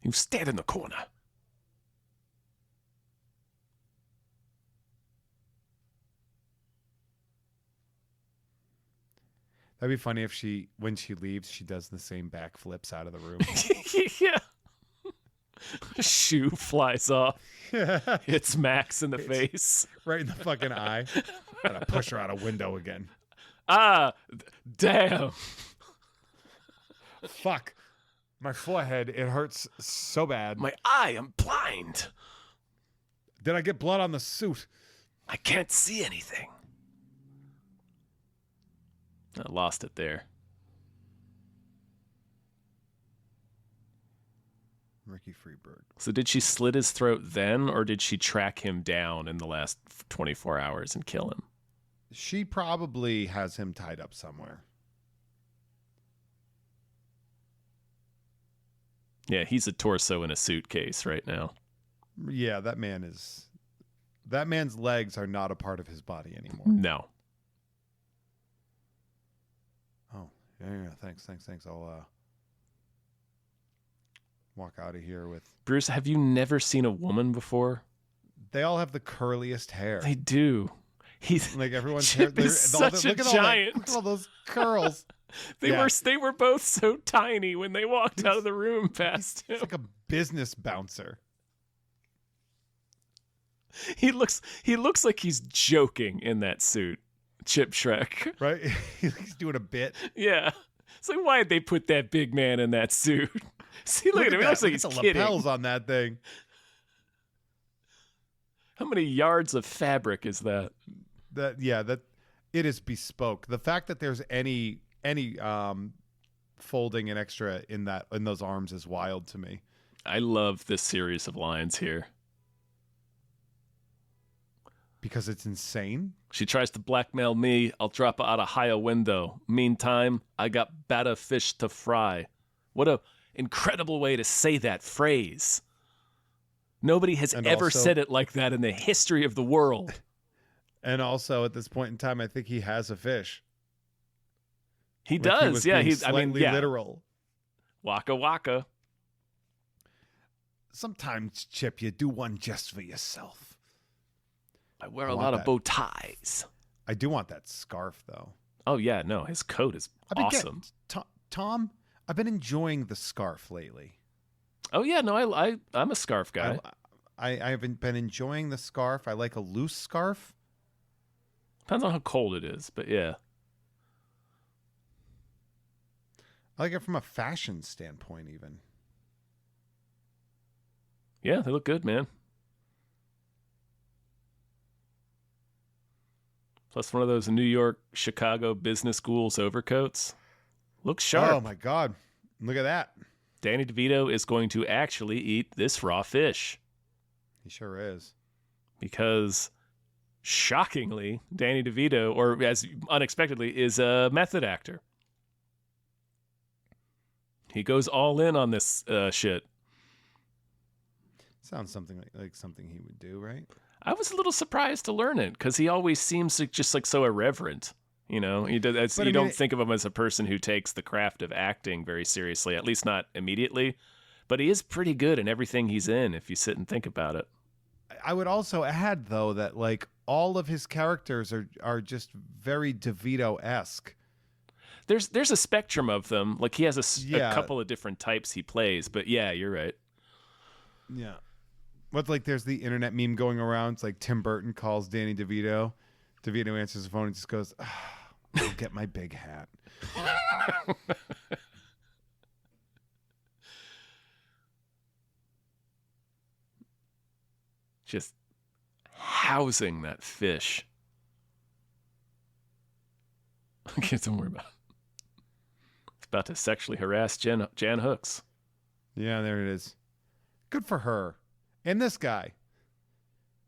You stand in the corner. That'd be funny if when she leaves, she does the same backflips out of the room. Yeah. Shoe flies off. Hits Max in the face. Right in the fucking eye. Gotta push her out a window again. Damn. Fuck. My forehead, it hurts so bad. My eye, I'm blind. Did I get blood on the suit? I can't see anything. I lost it there. Ricky Freeberg. So did she slit his throat then, or did she track him down in the last 24 hours and kill him? She probably has him tied up somewhere. Yeah, he's a torso in a suitcase right now. Yeah, that man's legs are not a part of his body anymore. No. Oh, yeah, thanks. I'll walk out of here with... Bruce, have you never seen a woman before? They all have the curliest hair. They do. He's Like everyone's Chip hair. is such a look at giant. Look at all those curls. They Yeah. were both so tiny when they walked out of the room past him. It's like a business bouncer. He looks like he's joking in that suit. Chip Shrek. Right? He's doing a bit. Yeah. It's like, why'd they put that big man in that suit? See, look at him. He looks like he's Look at the kidding. lapels on that thing. How many yards of fabric is that? That it is bespoke. The fact that there's any folding and extra in those arms is wild to me. I love this series of lines here. Because it's insane. She tries to blackmail me. I'll drop her out a higher window. Meantime, I got better fish to fry. What a incredible way to say that phrase. Nobody has And ever also- said it like that in the history of the world. And also at this point in time, I think he has a fish. He Like, does. He was Yeah, being I mean, slightly yeah. literal. Waka waka. Sometimes, Chip, you do one just for yourself. I wear I a want lot of that. bow ties. I do want that scarf, though. Oh yeah, no, his coat is awesome. Tom, I've been enjoying the scarf lately. Oh yeah, no, I'm a scarf guy. I haven't been enjoying the scarf. I like a loose scarf. Depends on how cold it is, but yeah. I like it from a fashion standpoint, even. Yeah, they look good, man. Plus one of those New York, Chicago business schools overcoats. Looks sharp. Oh my God. Look at that. Danny DeVito is going to actually eat this raw fish He sure is. because, shockingly, Danny DeVito, or as unexpectedly, is a method actor. He goes all in on this shit. Sounds something like something he would do, right? I was a little surprised to learn it because he always seems like, just like so irreverent. You know, But I you mean, don't think of him as a person who takes the craft of acting very seriously, at least not immediately. But he is pretty good in everything he's in if you sit and think about it. I would also add, though, that like all of his characters are just very DeVito-esque. There's a spectrum of them. Like he has a Yeah. couple of different types he plays. But yeah, you're right. Yeah. What's like there's the internet meme going around. It's like Tim Burton calls Danny DeVito. DeVito answers the phone and just goes, I'll get my big hat. just housing that fish. Okay, don't worry about it. It's about to sexually harass Jan Hooks. Yeah, there it is. Good for her. And this guy.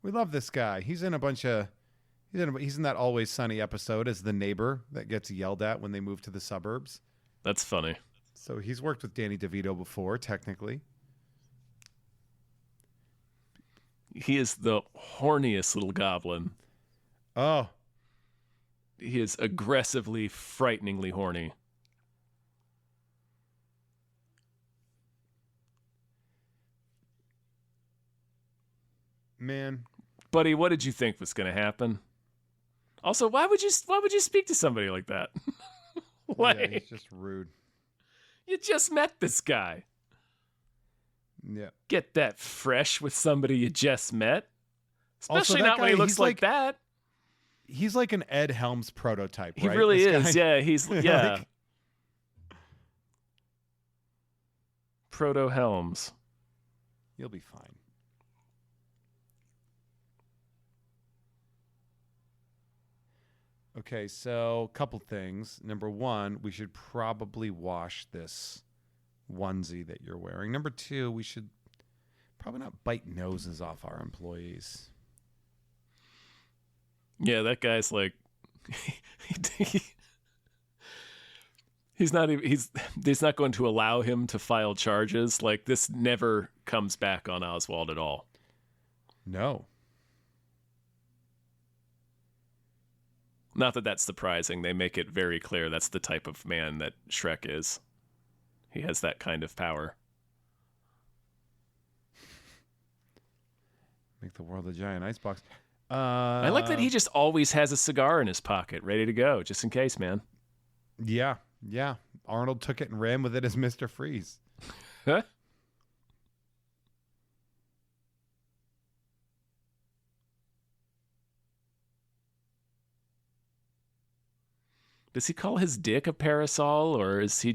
We love this guy. He's in a bunch of... He's in that Always Sunny episode as the neighbor that gets yelled at when they move to the suburbs. That's funny. So he's worked with Danny DeVito before, technically. He is the horniest little goblin. Oh. He is aggressively, frighteningly horny. Man. Buddy, what did you think was going to happen? Also, why would you speak to somebody like that? Yeah, he's just rude. You just met this guy. Yeah. Get that fresh with somebody you just met. Especially that not when guy, he looks he's like that. He's like an Ed Helms prototype, He right? really This is. guy? Yeah, he's yeah. Like- Proto Helms. You'll be fine. Okay, so a couple things. Number one, we should probably wash this onesie that you're wearing. Number two, we should probably not bite noses off our employees. Yeah, that guy's like he's not even he's not going to allow him to file charges. Like, this never comes back on Oswald at all. No. Not that that's surprising. They make it very clear that's the type of man that Shrek is. He has that kind of power. Make the world a giant icebox. I like that he just always has a cigar in his pocket, ready to go, just in case, man. Yeah, yeah. Arnold took it and ran with it as Mr. Freeze. Huh? Does he call his dick a parasol, or is he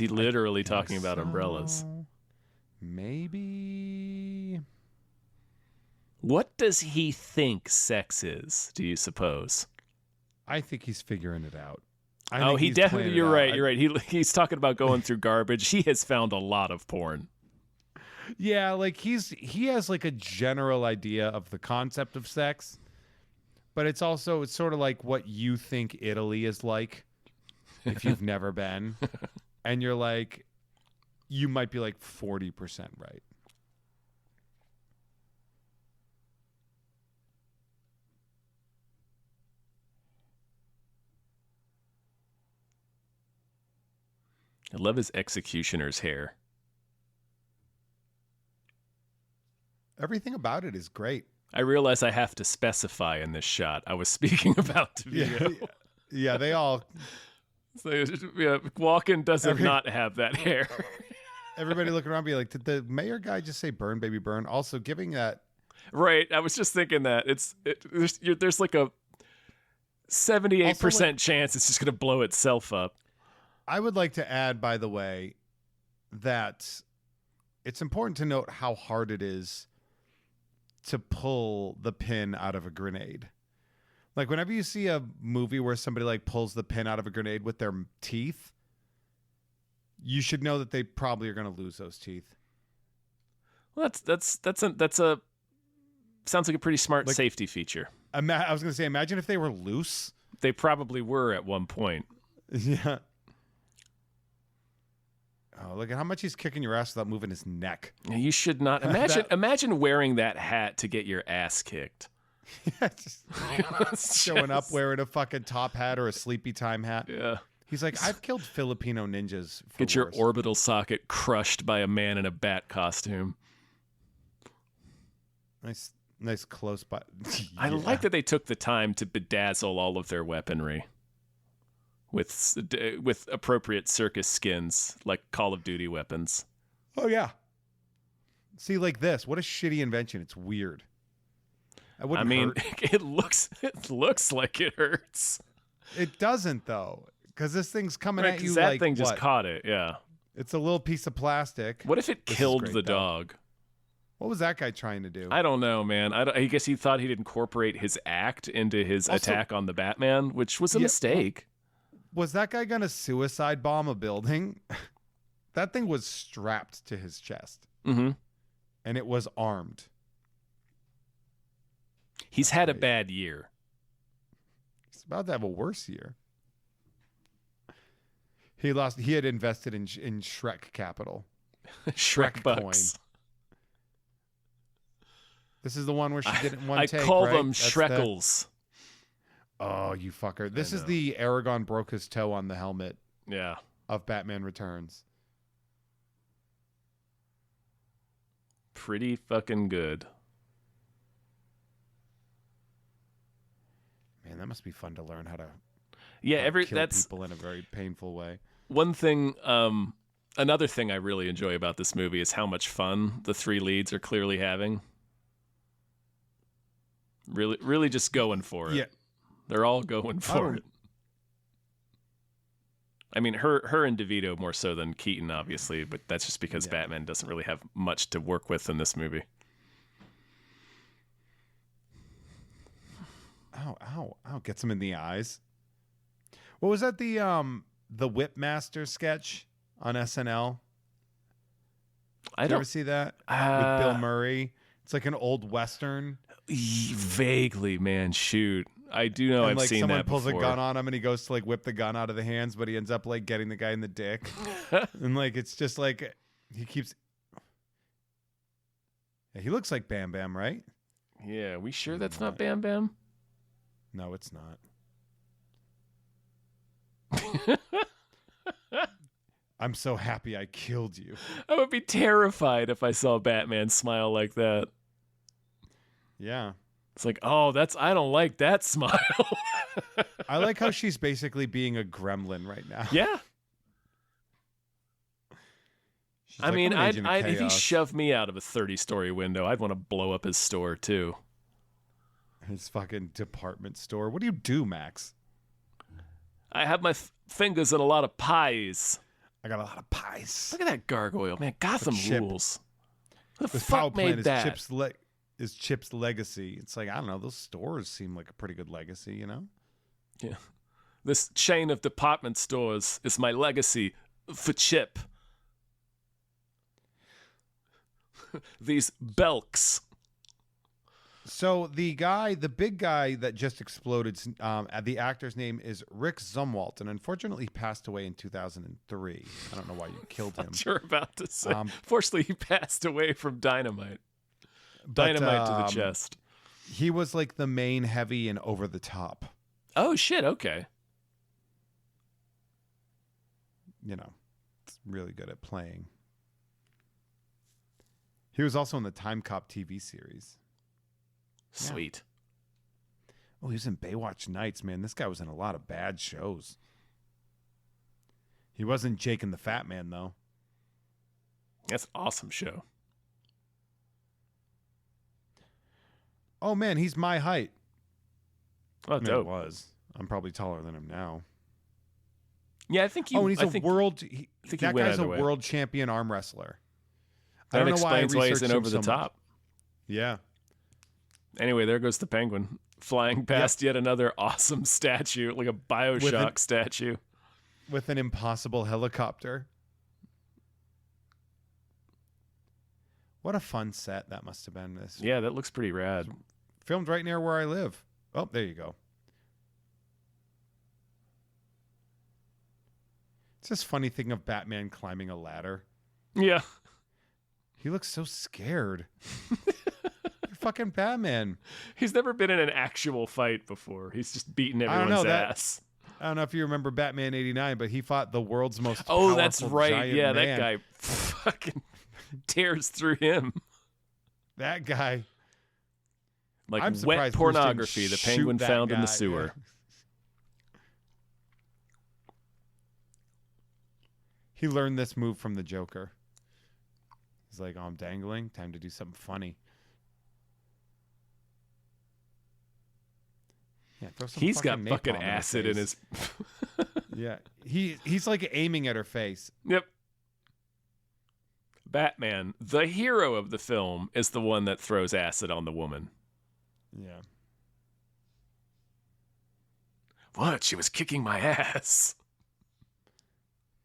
literally talking about umbrellas? So, maybe. What does he think sex is, do you suppose? I think he's figuring it out. Oh, he definitely, you're right. You're right. He's talking about going through garbage. He has found a lot of porn. Yeah, like he has like a general idea of the concept of sex, but it's sort of like what you think Italy is like if you've never been. And you're like, you might be like 40% right. I love his executioner's hair. Everything about it is great. I realize I have to specify in this shot. I was speaking about DeVito. Yeah, they all. So, yeah, Walken does not have that hair. Everybody looking around be like, did the mayor guy just say burn, baby, burn? Also giving that. Right. I was just thinking that. There's like a 78% chance it's just going to blow itself up. I would like to add, by the way, that it's important to note how hard it is to pull the pin out of a grenade. Like, whenever you see a movie where somebody like pulls the pin out of a grenade with their teeth, you should know that they probably are going to lose those teeth. Well, that's a sounds like a pretty smart safety feature. I was going to say, imagine if they were loose. They probably were at one point. Yeah. Oh, look at how much he's kicking your ass without moving his neck. You should not imagine wearing that hat to get your ass kicked. Yeah, just showing up wearing a fucking top hat or a sleepy time hat. Yeah. He's like, I've killed Filipino ninjas. Get your orbital socket crushed by a man in a bat costume. Nice close by. I like that they took the time to bedazzle all of their weaponry with appropriate circus skins, like Call of Duty weapons. Oh yeah. See, like this. What a shitty invention. It's weird. I mean, it looks like it hurts. It doesn't though, because this thing's coming Right, at you that like thing just what? caught it. Yeah. It's a little piece of plastic. What if it killed great, the though. dog? What was that guy trying to do? I don't know, man. I guess he thought he'd incorporate his act into his Also- attack on the Batman, which was a Yeah, mistake. Was that guy gonna suicide bomb a building? That thing was strapped to his chest, Mm-hmm. and it was armed. He's had a Right. bad year. He's about to have a worse year. He had invested in Shrek Capital. Shrek coin. bucks. This is the one where she did it in one I take. call right? them That's Shrekels. Oh, you fucker! This is know. the Aragon broke his toe on the helmet Yeah. of Batman Returns. Pretty fucking good. Man, that must be fun to learn how to Yeah, kill that's people in a very painful way. one thing. Another thing I really enjoy about this movie is how much fun the three leads are clearly having. Really, really just going for it. Yeah. They're all going for it. I mean, her and DeVito more so than Keaton, obviously, but that's just because Batman doesn't really have much to work with in this movie. Ow, ow, ow. Gets him in the eyes. What was that? The Whipmaster sketch on SNL? I Did you don't ever see that? With Bill Murray. It's like an old Western. Vaguely, man. Shoot, I do know And I've like seen someone that pulls before. a gun on him and he goes to like whip the gun out of the hands, but he ends up like getting the guy in the dick. And like it's just like he keeps. Yeah, he looks like Bam Bam, right? Yeah, we sure that's not Bam Bam? No, it's not. I'm so happy I killed you. I would be terrified if I saw Batman smile like that. Yeah. It's like, oh, I don't like that smile. I like how she's basically being a gremlin right now. Yeah. She's I like, mean, "I'm an agent of if he chaos." shoved me out of a 30-story window, I'd want to blow up his store too. His fucking department store. What do you do, Max? I have my fingers in a lot of pies. I got a lot of pies. Look at that gargoyle, man. Gotham Chip. rules. Who the This power fuck plant made is that? Chip's legacy. It's like, I don't know, those stores seem like a pretty good legacy, you know? Yeah. This chain of department stores is my legacy for Chip. These Belks. So the big guy that just exploded, the actor's name is Rick Zumwalt, and unfortunately he passed away in 2003. I don't know why you killed him. You're about to say. Um, Fortunately, he passed away from dynamite. But, Dynamite to the chest. He was like the main heavy and over the top. Oh, shit. Okay. You know, it's really good at playing. He was also in the Time Cop TV series. Sweet. Oh, he was in Baywatch Nights, man. This guy was in a lot of bad shows. He wasn't Jake and the Fat Man, though. That's an awesome show. Oh, man, he's my height. Oh, I mean, dope. it was. I'm probably taller than him now. Yeah, I think you. Oh, and he's I a think, world. I think he That went guy's a either way. world champion arm wrestler. I That don't know why I explains why he's in researched him Over the so much. Top. Yeah. Anyway, there goes the penguin flying past yet another awesome statue, like a Bioshock statue. With an impossible helicopter. What a fun set that must have been. This Yeah, that looks pretty rad. filmed right near where I live. Oh, there you go. It's this funny thing of Batman climbing a ladder. Yeah. He looks so scared. You're fucking Batman. He's never been in an actual fight before. He's just beaten don't everyone's know, that- ass. I don't know if you remember Batman '89, but he fought the world's most Oh, that's powerful right. giant Yeah, man. that guy fucking tears through him. That guy. Like I'm wet surprised Bruce pornography didn't the shoot penguin that found in the guy. sewer. Yeah. He learned this move from the Joker. He's like, oh, I'm dangling. Time to do something funny. Yeah, throw some He's got napalm fucking in her acid in face. his. Yeah, he's like aiming at her face. Yep. Batman, the hero of the film, is the one that throws acid on the woman. Yeah. What? She was kicking my ass.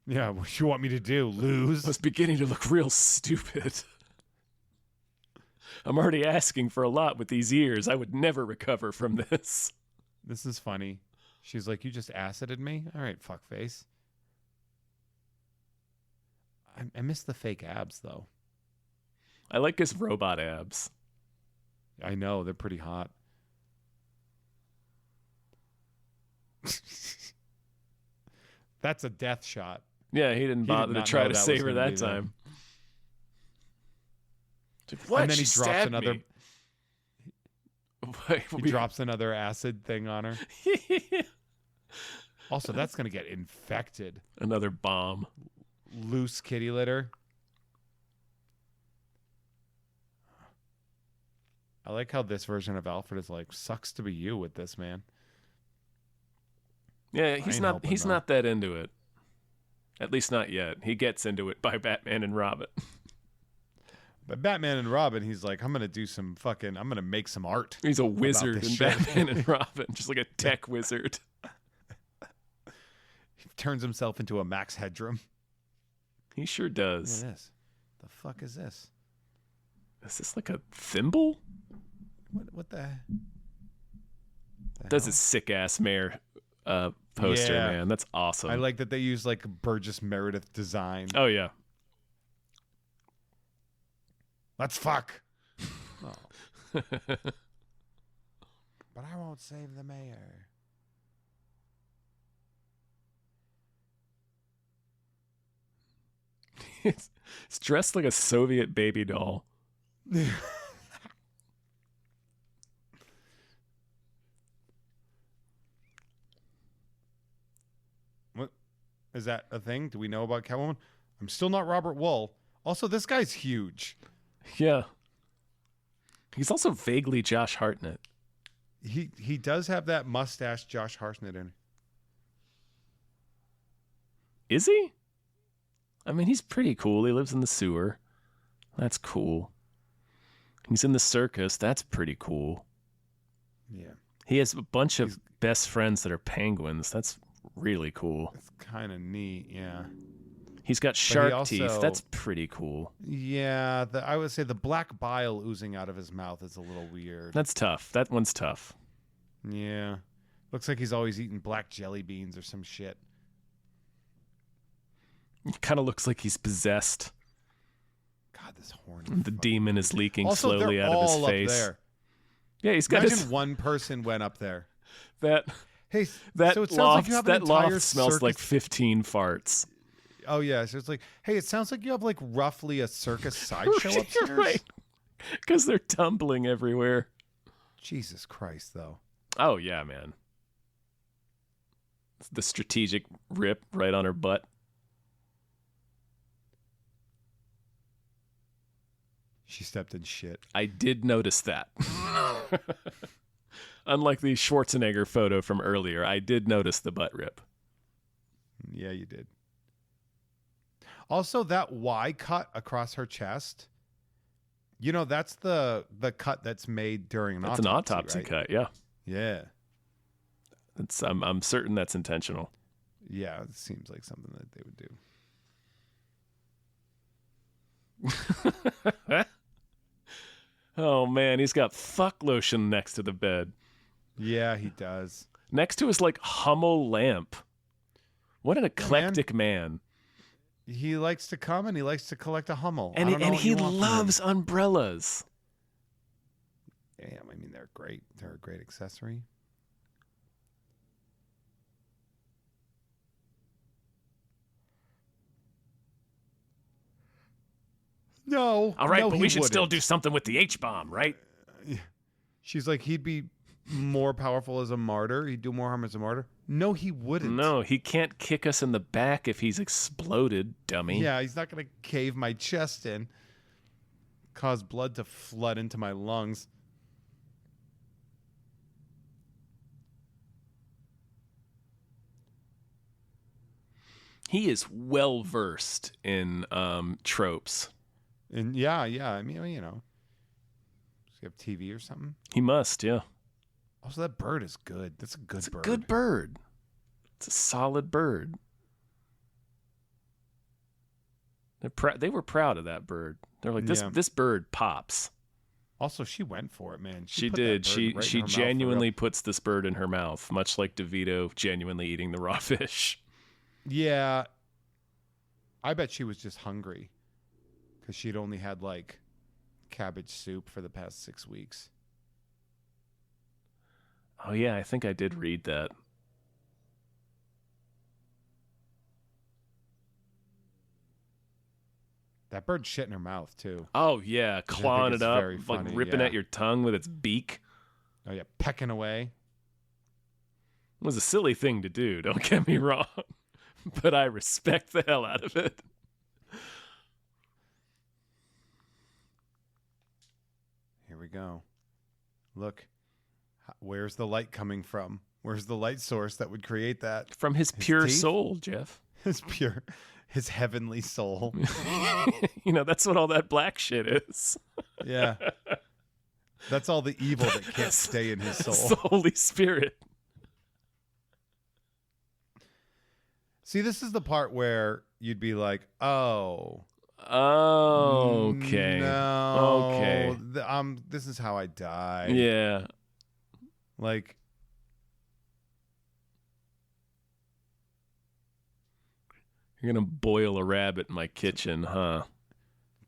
Yeah, what you want me to do? I Lose? was beginning to look real stupid. I'm already asking for a lot with these ears. I would never recover from this. This is funny. She's like, you just acided me? All right, fuckface. I miss the fake abs, though. I like his robot abs. I know, they're pretty hot. That's a death shot. Yeah, he didn't He did bother to not try know to that save was her gonna that be there. time. What? And then She he drops stabbed another me. Wait, he drops another acid thing on her. Also, that's going to get infected. Another bomb. Loose kitty litter. I like how this version of Alfred is like, sucks to be you with this, man. Yeah, he's ain't not helping, he's though. not that into it. At least not yet. He gets into it by Batman and Robin. But Batman and Robin, he's like, I'm going to make some art. He's a wizard this in shit. Batman and Robin, just like a tech wizard. He turns himself into a Max Headroom. He sure Look does. at this. The fuck is this? Is this like a thimble? What the That's hell? a sick ass mayor poster, Yeah. man. That's awesome. I like that they use like Burgess Meredith design. Oh yeah. Let's fuck. Oh. But I won't save the mayor. it's dressed like a Soviet baby doll. What is that a thing? Do we know about Catwoman? I'm still not Robert Wuhl. Also, this guy's huge. Yeah. He's also vaguely Josh Hartnett. He does have that mustache Josh Hartnett in. Is he? I mean, he's pretty cool. He lives in the sewer. That's cool. He's in the circus. That's pretty cool. Yeah. He has a bunch of best friends that are penguins. That's really cool. It's kind of neat, yeah. He's got shark also- teeth. That's pretty cool. Yeah, I would say the black bile oozing out of his mouth is a little weird. That's tough. That one's tough. Yeah. Looks like he's always eating black jelly beans or some shit. Kind of looks like he's possessed. God, this horny. The fucking- demon is leaking Also, slowly they're out of all his face. up there. Yeah, he's got Imagine his one person went up there. that Hey, that so it sounds loft. like you have an That entire loft smells circus- like 15 farts. Oh yeah, so it's like, hey, it sounds like you have like roughly a circus sideshow upstairs. Right. Because they're tumbling everywhere. Jesus Christ, though. Oh yeah, man. The strategic rip right on her butt. She stepped in shit. I did notice that. Unlike the Schwarzenegger photo from earlier, I did notice the butt rip. Yeah, you did. Also, that Y cut across her chest. You know, that's the cut that's made during an That's autopsy. an autopsy right? cut, yeah. Yeah. I'm certain that's intentional. Yeah, it seems like something that they would do. Oh man, he's got fuck lotion next to the bed. Yeah, he does. Next to his like Hummel lamp. What an eclectic man. He likes to come and he likes to collect a Hummel. And I don't know what he you want from him. loves umbrellas. Damn, I mean, they're great. They're a great accessory. No. All right, no, but he we should still wouldn't. do something with the H-bomb, right? She's like, he'd be more powerful as a martyr. He'd do more harm as a martyr. No, he wouldn't. No, he can't kick us in the back if he's exploded, dummy. Yeah, he's not going to cave my chest in, cause blood to flood into my lungs. He is well versed in tropes. And yeah. I mean, you know, does he have TV or something? He must, yeah. Also, that bird is good. That's a good It's a bird. good bird. It's a solid bird. They were proud of that bird. They're like, this bird pops. Also, she went for it, man. She put did. that bird She right in her mouth for genuinely real. puts this bird in her mouth, much like DeVito genuinely eating the raw fish. Yeah. I bet she was just hungry because she'd only had like cabbage soup for the past 6 weeks. Oh yeah, I think I did read that. That bird shit in her mouth too. Oh yeah, clawing it's it up, very like funny, ripping yeah. at your tongue with its beak. Oh yeah, pecking away. It was a silly thing to do, don't get me wrong. But I respect the hell out of it. Here we go. Look, where's the light coming from? Where's the light source that would create that? From his pure teeth? soul, Jeff. His heavenly soul. You know, that's what all that black shit is. Yeah. That's all the evil that can't stay in his It's soul. the Holy Spirit. See, this is the part where you'd be like, oh. Okay. No. Okay. This is how I die. Yeah. Like, You're going to boil a rabbit in my kitchen, huh?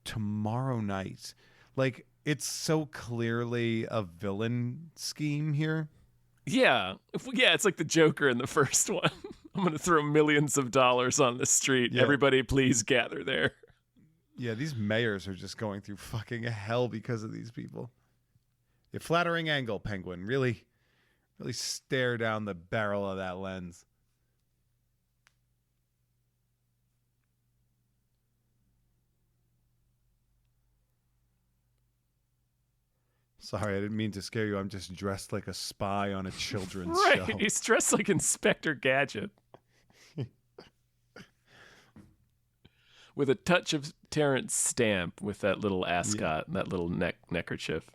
tomorrow night. Like, it's so clearly a villain scheme here. Yeah. Yeah, it's like the Joker in the first one. I'm going to throw millions of dollars on the street. Yeah. Everybody please gather there. Yeah, these mayors are just going through fucking hell because of these people. A flattering angle, Penguin. Really stare down the barrel of that lens. Sorry, I didn't mean to scare you. I'm just dressed like a spy on a children's Right. show. He's dressed like Inspector Gadget. With a touch of Terrence Stamp with that little ascot, that little neckerchief.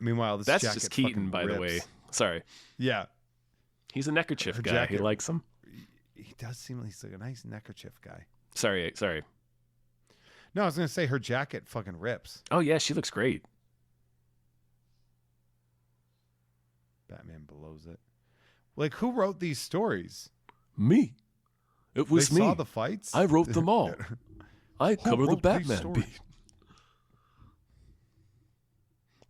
Meanwhile, this That's jacket just Keaton, fucking by the way. rips. Sorry. Yeah, He's a neckerchief Her guy. He jacket- likes them. he does seem like he's like a nice neckerchief guy. Sorry. No, I was gonna say her jacket fucking rips. Oh, yeah, she looks great. Batman blows it. Like, who wrote these stories? Me. It was They me. saw the fights. I wrote them all. I cover the wrote these Batman stories? beat.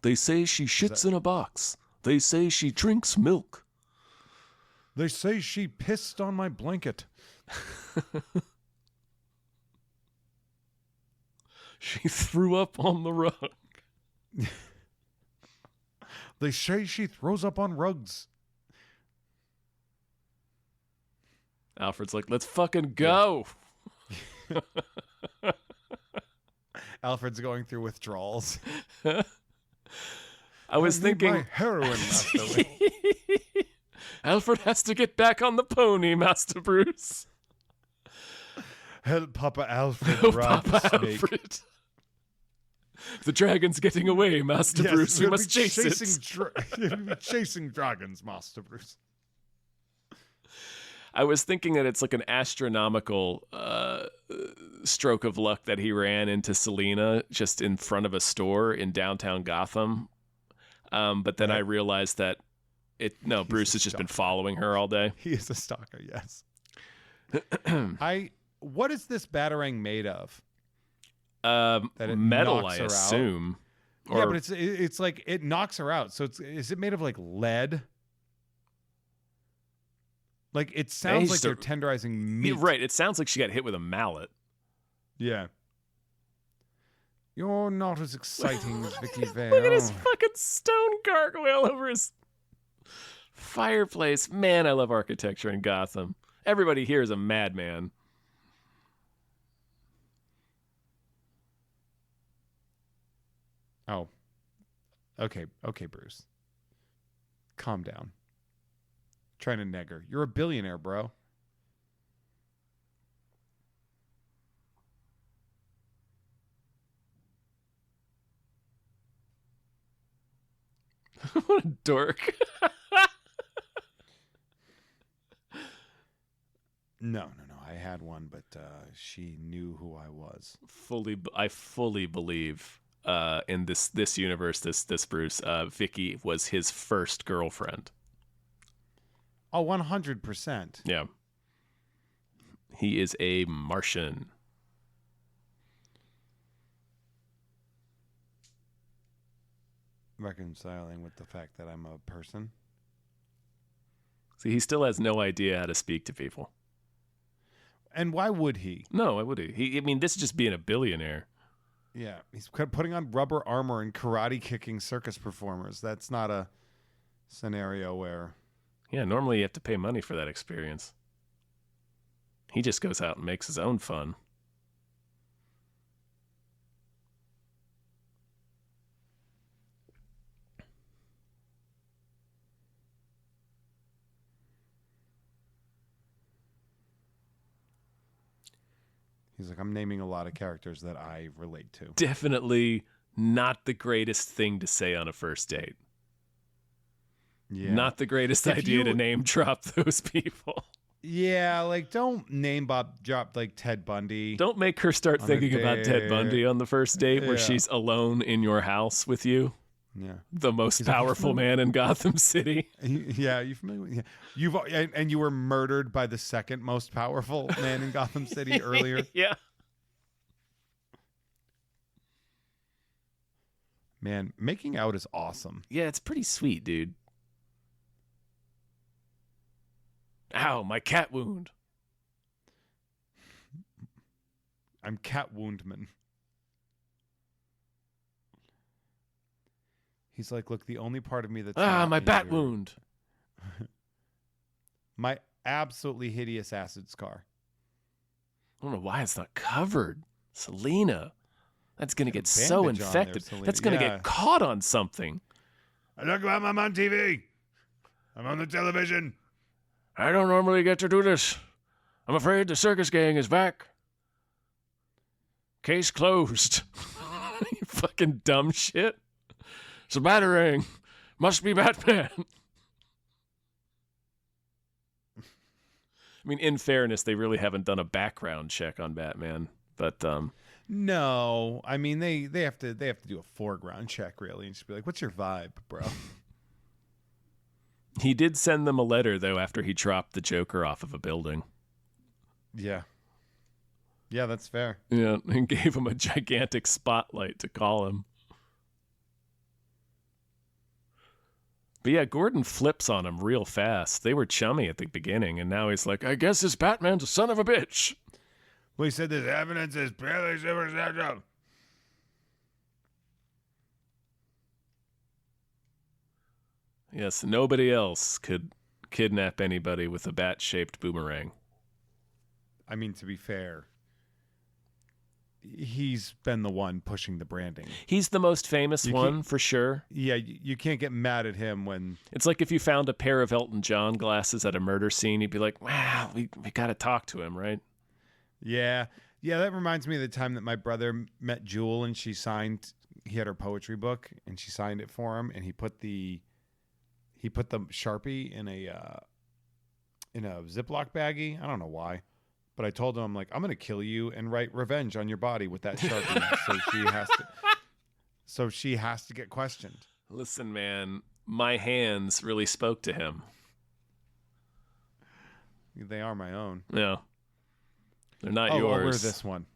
They say she shits in a box. They say she drinks milk. They say she pissed on my blanket. She threw up on the rug. They say she throws up on rugs. Alfred's like, let's fucking go. Alfred's going through withdrawals. I was I need thinking, my heroin, Master Wayne. Alfred has to get back on the pony, Master Bruce. Help Papa Alfred Oh, rob the Papa snake. Alfred. The dragon's getting away, Master Yes, Bruce. We we'll must be chase it. We'll be chasing dragons, Master Bruce. I was thinking that it's like an astronomical stroke of luck that he ran into Selena just in front of a store in downtown Gotham. But then I Right. realized that Bruce has just been following her all day. He is a stalker, yes. What is this batarang made of? That it Metal, knocks I her out? assume. Yeah, but it's like it knocks her out. So is it made of like lead? Like it sounds like just they're a- tenderizing meat. Right. It sounds like she got hit with a mallet. Yeah. You're not as exciting as Vicky Vale. Look at his fucking stone gargoyle over his fireplace. Man, I love architecture in Gotham. Everybody here is a madman. Oh. Okay, Bruce. Calm down. Trying to neg her. You're a billionaire, bro. What a dork. No. I had one, but she knew who I was. I fully believe in this universe, this Bruce, Vicky was his first girlfriend. Oh, 100%. Yeah. He is a Martian. Reconciling with the fact that I'm a person. See, he still has no idea how to speak to people. And why would he? No, why would he? I mean, this is just being a billionaire. Yeah, he's putting on rubber armor and karate kicking circus performers. That's not a scenario where... Yeah, normally you have to pay money for that experience. He just goes out and makes his own fun. He's like, I'm naming a lot of characters that I relate to. Definitely not the greatest thing to say on a first date. Yeah. Not the greatest If idea you- to name drop those people. Yeah, like don't name drop like Ted Bundy. Don't make her start On a thinking about Ted date. Bundy on the first date where Yeah. she's alone in your house with you. Yeah. The most He's like, powerful man in Gotham City. Yeah, you familiar with? Yeah. And you were murdered by the second most powerful man in Gotham City earlier. Yeah. Man, making out is awesome. Yeah, it's pretty sweet, dude. Ow, my cat wound. I'm Cat Woundman. He's like, look, the only part of me that's not My bat injured- wound. My absolutely hideous acid scar. I don't know why it's not covered. Selena. That's going to get so bandage on there, infected. Selena. That's going to Yeah. get caught on something. I talk about I'm on TV. I'm on the television. I don't normally get to do this. I'm afraid the circus gang is back. Case closed. You fucking dumb shit. It's a batarang. Must be Batman. I mean, in fairness, they really haven't done a background check on Batman. But No, I mean they have to do a foreground check really and just be like, what's your vibe, bro? he did send them a letter, though, after he dropped the Joker off of a building. Yeah. Yeah, that's fair. Yeah, and gave him a gigantic spotlight to call him. But yeah, Gordon flips on him real fast. They were chummy at the beginning, and now he's like, I guess this Batman's a son of a bitch. Well, he said this evidence is purely superficial. Yes, nobody else could kidnap anybody with a bat-shaped boomerang. I mean, to be fair, he's been the one pushing the branding. He's the most famous You one, for sure. Yeah, you can't get mad at him when... It's like if you found a pair of Elton John glasses at a murder scene, you'd be like, wow, we got to talk to him, right? Yeah. Yeah, that reminds me of the time that my brother met Jewel and he had her poetry book and she signed it for him and he put the Sharpie in a Ziploc baggie. I don't know why. But I told him, I'm like, I'm going to kill you and write revenge on your body with that Sharpie. so she has to get questioned. Listen, man, my hands really spoke to him. They are my own. Yeah. They're not I'll wear yours. this one.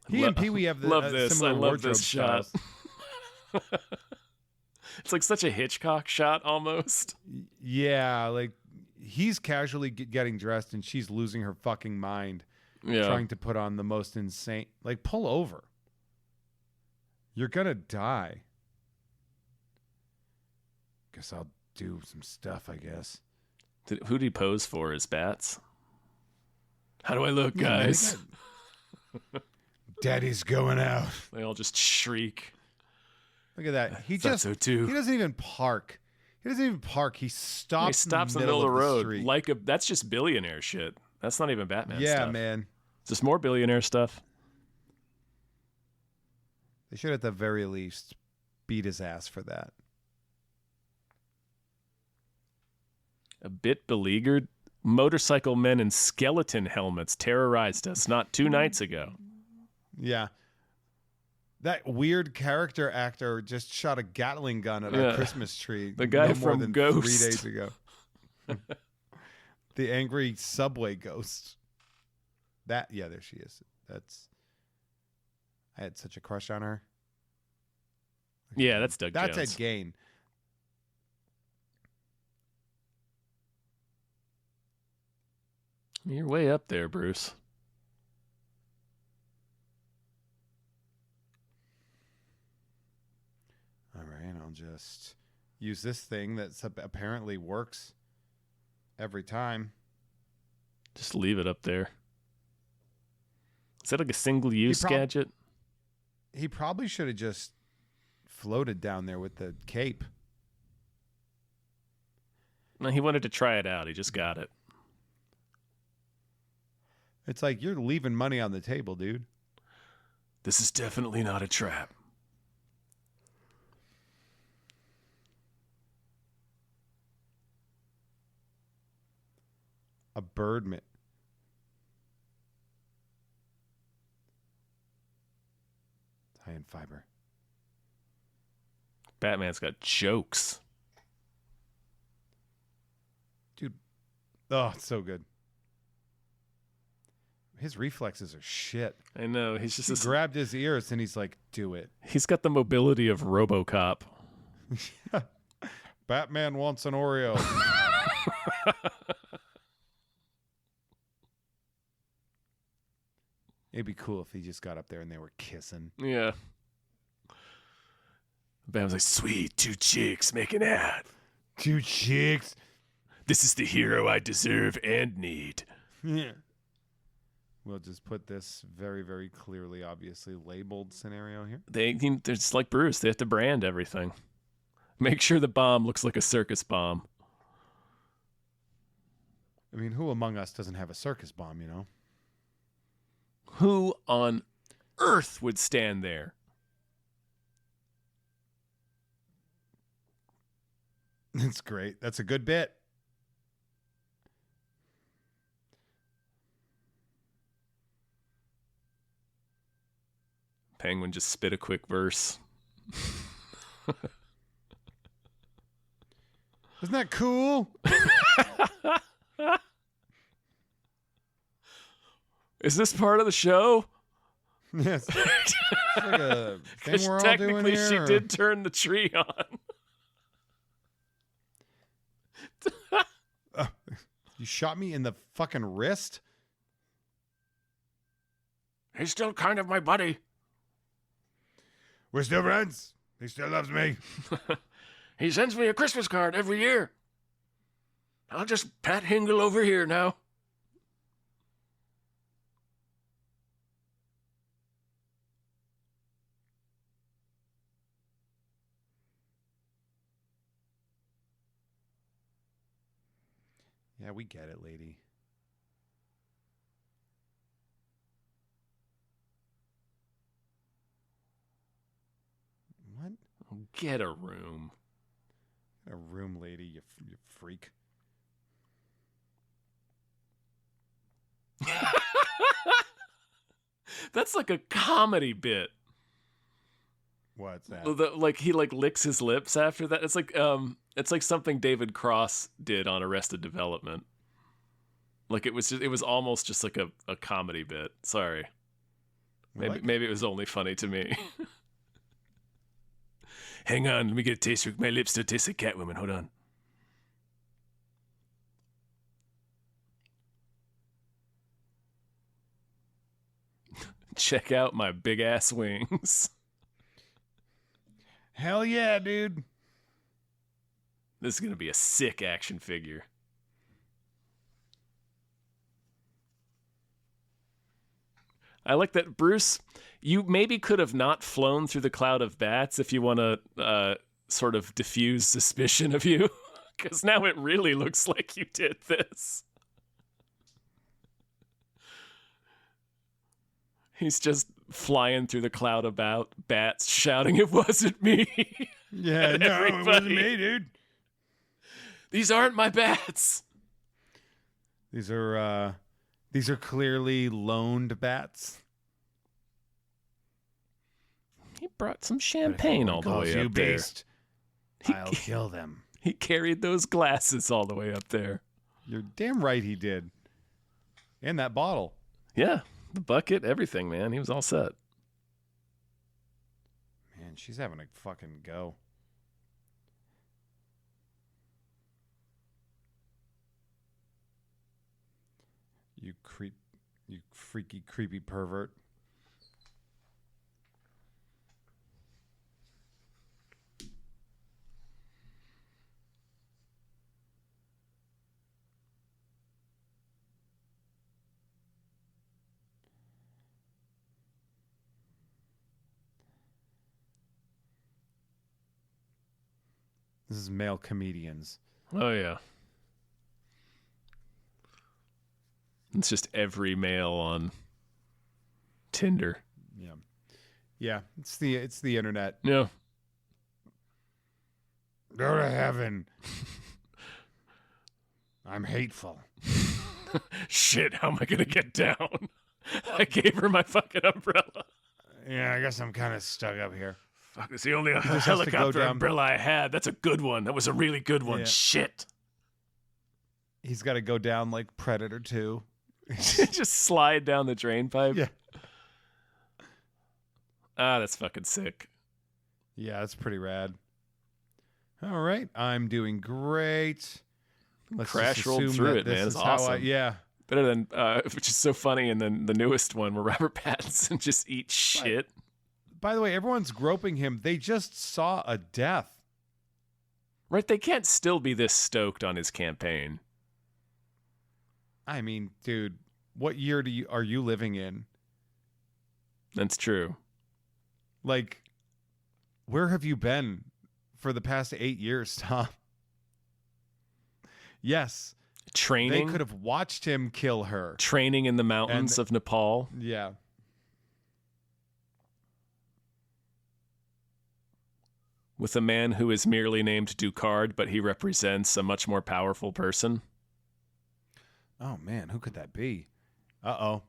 Lo- and Pee Wee have the love this. I similar love wardrobe this shot. styles. It's like such a Hitchcock shot almost. Yeah, like he's casually getting dressed and she's losing her fucking mind Yeah. trying to put on the most insane... Like, pull over. You're gonna die. Guess I'll do some stuff, I guess. Who'd he pose for as bats? How do I look, Yeah, man, guys? Daddy's going out. They all just shriek. Look at that. He Thought just... so too. He doesn't even park. He doesn't even park. He stops, He stops in the middle of the road. street. That's just billionaire shit. That's not even Batman Yeah, stuff. man. Just more billionaire stuff. They should at the very least beat his ass for that. A bit beleaguered, motorcycle men in skeleton helmets terrorized us not 2 nights ago. Yeah. That weird character actor just shot a Gatling gun at our Christmas tree. The guy no more from than Ghost. 3 days ago. The angry subway ghost. There she is. I had such a crush on her. Yeah, that's Doug That's Jones. Ed Gain. You're way up there, Bruce. All right, I'll just use this thing that apparently works every time. Just leave it up there. Is that like a single-use gadget? He probably should have just floated down there with the cape. No, he wanted to try it out. He just got it. It's like you're leaving money on the table, dude. This is definitely not a trap. A bird mitt. High in fiber. Batman's got jokes. Dude. Oh, it's so good. His reflexes are shit. I know. He's just He grabbed his ears and he's like, do it. He's got the mobility of RoboCop. Batman wants an Oreo. It'd be cool if he just got up there and they were kissing. Yeah. Batman's like, sweet, 2 chicks making out. 2 chicks. This is the hero I deserve and need. Yeah. We'll just put this very, very clearly, obviously labeled scenario here. They're just like Bruce. They have to brand everything. Make sure the bomb looks like a circus bomb. I mean, who among us doesn't have a circus bomb, you know? Who on earth would stand there? That's great. That's a good bit. Penguin just spit a quick verse. Isn't that cool? Is this part of the show? Yes. It's like a thing we're all doing technically, here. she did turn the tree on. You shot me in the fucking wrist? He's still kind of my buddy. We're still friends. He still loves me. He sends me a Christmas card every year. I'll just pat Hingle over here now. Yeah, we get it, lady. What? Get a room. A room, lady, you freak. That's like a comedy bit. What's that? Like he licks his lips after that. It's like something David Cross did on Arrested Development. Like it was almost just like a comedy bit. Sorry. Maybe it was only funny to me. Hang on, let me get a taste. My lips still taste like Catwoman. Hold on. Check out my big ass wings. Hell yeah, dude. This is going to be a sick action figure. I like that, Bruce. You maybe could have not flown through the cloud of bats if you want to sort of diffuse suspicion of you. Because now it really looks like you did this. He's just flying through the cloud about bats, shouting, "It wasn't me." Yeah, At no, it everybody. wasn't me, dude. These aren't my bats. These are clearly loaned bats. He brought some champagne all the Calls way you up there. beast, I'll kill them. He carried those glasses all the way up there. You're damn right he did. And that bottle. Yeah, the bucket, everything, man. He was all set. Man, she's having a fucking go. You freaky, creepy pervert. This is male comedians. Oh, yeah. It's just every male on Tinder. Yeah. Yeah, it's the internet. Yeah. Go to heaven. I'm hateful. Shit, how am I going to get down? I gave her my fucking umbrella. Yeah, I guess I'm kind of stuck up here. Fuck, it's the only just has to go helicopter down. umbrella I had. That's a good one. That was a really good one. Yeah. Shit. He's got to go down like Predator 2. Just slide down the drain pipe. Yeah. Ah, that's fucking sick. Yeah, that's pretty rad. All right, I'm doing great. Let's Crash just rolled assume through that it, this man. is It's how awesome. yeah. Better than, which is so funny, and then the newest one where Robert Pattinson just eats shit. By the way, everyone's groping him. They just saw a death. Right? They can't still be this stoked on his campaign. I mean, dude, what year are you living in? That's true. Like, where have you been for the past 8 years, Tom? Yes, Training. they could have watched him kill her. Training in the mountains of Nepal. Yeah. With a man who is merely named Ducard, but he represents a much more powerful person. Oh man, who could that be? Uh-oh.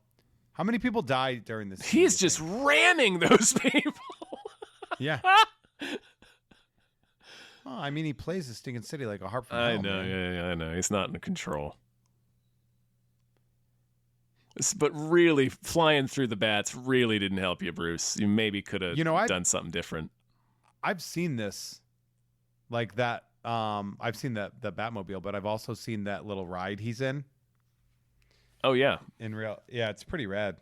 How many people died during this? He's scene, just you think? ramming those people. Yeah. Oh, I mean, he plays the Stinking City like a harp from I hell, know, man. yeah, I know. He's not in control. But really, flying through the bats really didn't help you, Bruce. You maybe could have done something different. I've seen this, like that. I've seen the Batmobile, but I've also seen that little ride he's in. Oh, yeah. In real, yeah, it's pretty rad.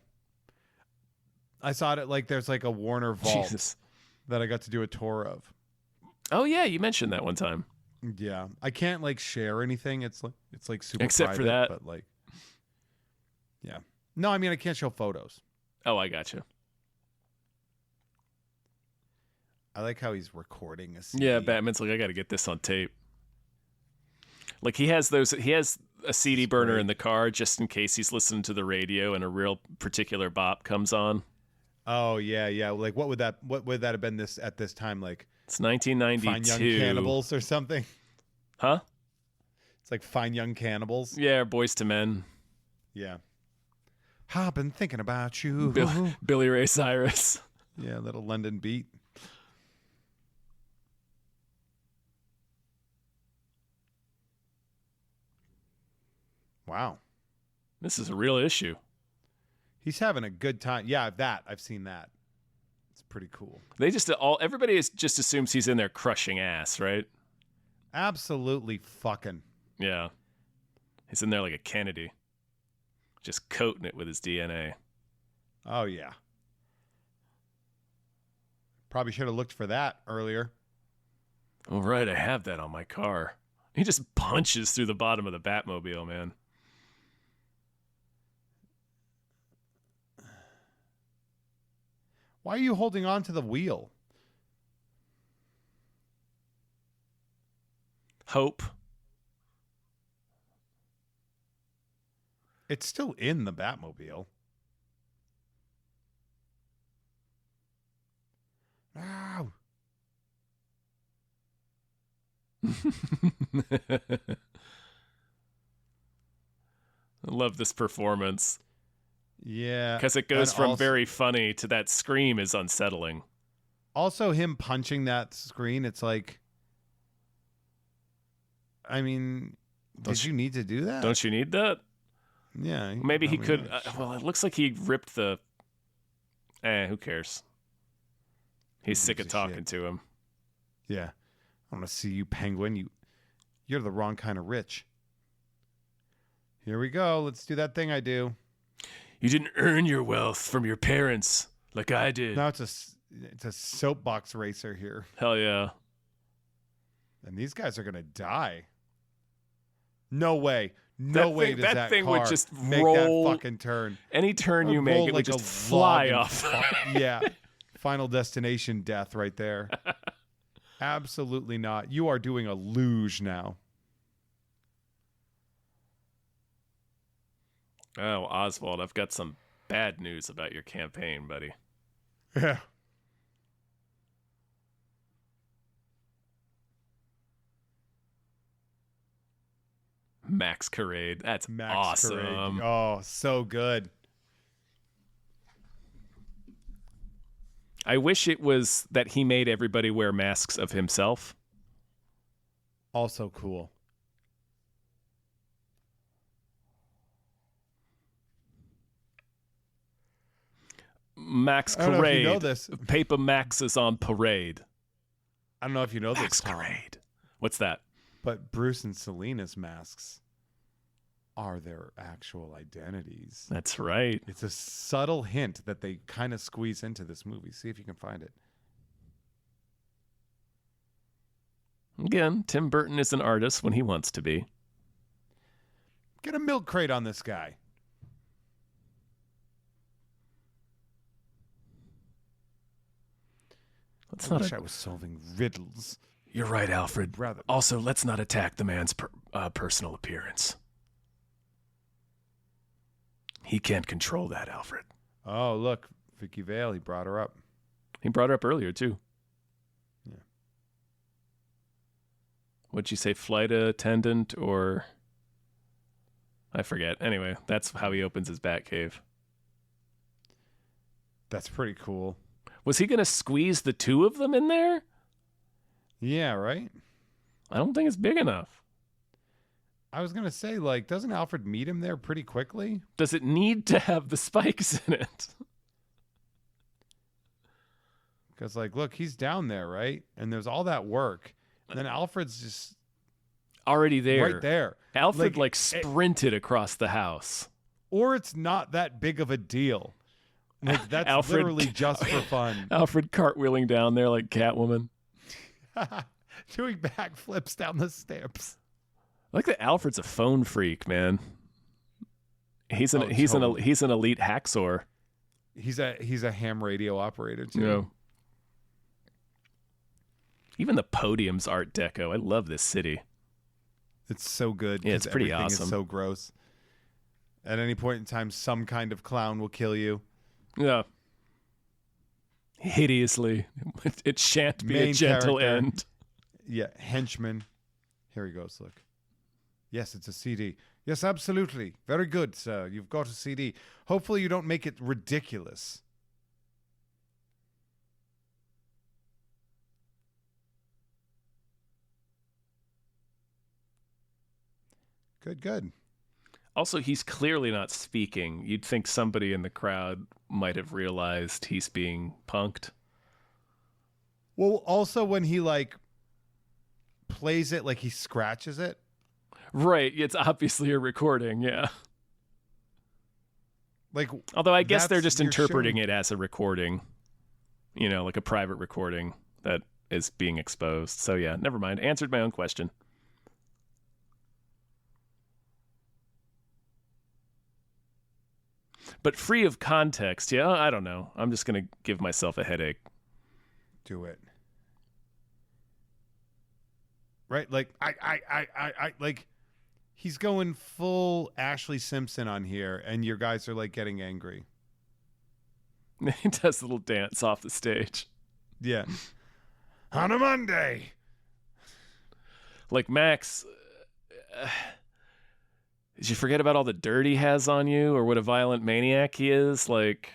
I saw it at like there's like a Warner Vault Jesus. that I got to do a tour of. Oh, yeah, you mentioned that one time. Yeah, I can't like share anything. It's like super Except for private, that. but like, yeah. No, I mean I can't show photos. Oh, I got you. I like how he's recording a Yeah, CD. Batman's like, I got to get this on tape. Like he has a CD burner in the car just in case he's listening to the radio and a real particular bop comes on. Oh yeah. Like what would that have been at this time? Like It's 1992. Fine Young Cannibals or something. Huh? It's like Fine Young Cannibals. Yeah, Boys to Men. Yeah. I've been thinking about you. Billy Ray Cyrus. Yeah, little London beat. Wow. This is a real issue. He's having a good time. Yeah, I've seen that. It's pretty cool. They everybody just assumes he's in there crushing ass, right? Absolutely fucking. Yeah. He's in there like a Kennedy. Just coating it with his DNA. Oh yeah. Probably should have looked for that earlier. All right, I have that on my car. He just punches through the bottom of the Batmobile, man. Why are you holding on to the wheel? Hope. It's still in the Batmobile. I love this performance Yeah. because it goes And from also, very funny to that scream is unsettling. also him punching that screen, it's like, I mean, did you need to do that? Don't you need that? Yeah. Maybe I he mean, could. yeah, sure. Well, it looks like he ripped the. Who cares? He's Who sick gives of a talking shit? to him. Yeah. I want to see you, Penguin. You're the wrong kind of rich. Here we go. Let's do that thing I do. You didn't earn your wealth from your parents like I did. Now it's a soapbox racer here. Hell yeah. And these guys are going to die. No way. No way thing- does that that thing would car just make roll- that fucking turn. Any turn you Roll make, it would like just a fly log and off. yeah. Final destination death right there. Absolutely not. You are doing a luge now. Oh, Oswald, I've got some bad news about your campaign, buddy. Yeah. Max Carade. That's Max awesome. Carade. Oh, so good. I wish it was that he made everybody wear masks of himself. Also cool. Max I don't know if Carade. you know this. Paper Max is on parade. I don't know if you know Max this, Tom, Carade. What's that? but Bruce and Selena's masks are their actual identities. That's right. It's a subtle hint that they kind of squeeze into this movie. See if you can find it. Again, Tim Burton is an artist when he wants to be. Get a milk crate on this guy. Let's I not. wish I was solving riddles. You're right, Alfred. Rather, Also, let's not attack the man's personal appearance. He can't control that, Alfred. oh look, Vicky Vale. He brought her up. He brought her up earlier, too. Yeah. What'd you say, flight attendant or... I forget. Anyway, that's how he opens his Batcave. That's pretty cool. Was he going to squeeze the two of them in there? Yeah, right. I don't think it's big enough. I was gonna say, like, doesn't Alfred meet him there pretty quickly? Does it need to have the spikes in it? Because, like, look, he's down there, right? And there's all that work. And then Alfred's just Already there. right there. Alfred, Like, sprinted across the house. Or it's not that big of a deal. Like, that's Alfred- literally just for fun. Alfred cartwheeling down there like Catwoman. Doing backflips down the steps. I like that Alfred's a phone freak, man. He's an Oh, he's totally. an he's an elite hacksaw. He's a ham radio operator too. You know. Even the podium's Art Deco. I love this city. It's so good. Yeah, it's 'cause pretty everything awesome. Is so gross. At any point in time, some kind of clown will kill you. Yeah. Hideously. It shan't be a Main gentle character. end. Yeah, henchman. Here he goes. Look. Yes, it's a CD. Yes, absolutely. Very good, sir. You've got a CD. Hopefully, you don't make it ridiculous. Good, good. Also, he's clearly not speaking. You'd think somebody in the crowd might have realized he's being punked. Well, also when he like plays it, like he scratches it. Right. It's obviously a recording, yeah. Like, Although I guess they're That's- just you're interpreting showing- it as a recording, you know, like a private recording that is being exposed. So yeah, never mind. Answered my own question. But free of context, yeah, I don't know. I'm just going to give myself a headache. do it. Right? Like I like he's going full Ashley Simpson on here, and your guys are like getting angry. He does a little dance off the stage. Yeah. On a Monday. Like Max, did you forget about all the dirt he has on you, or what a violent maniac he is? Like,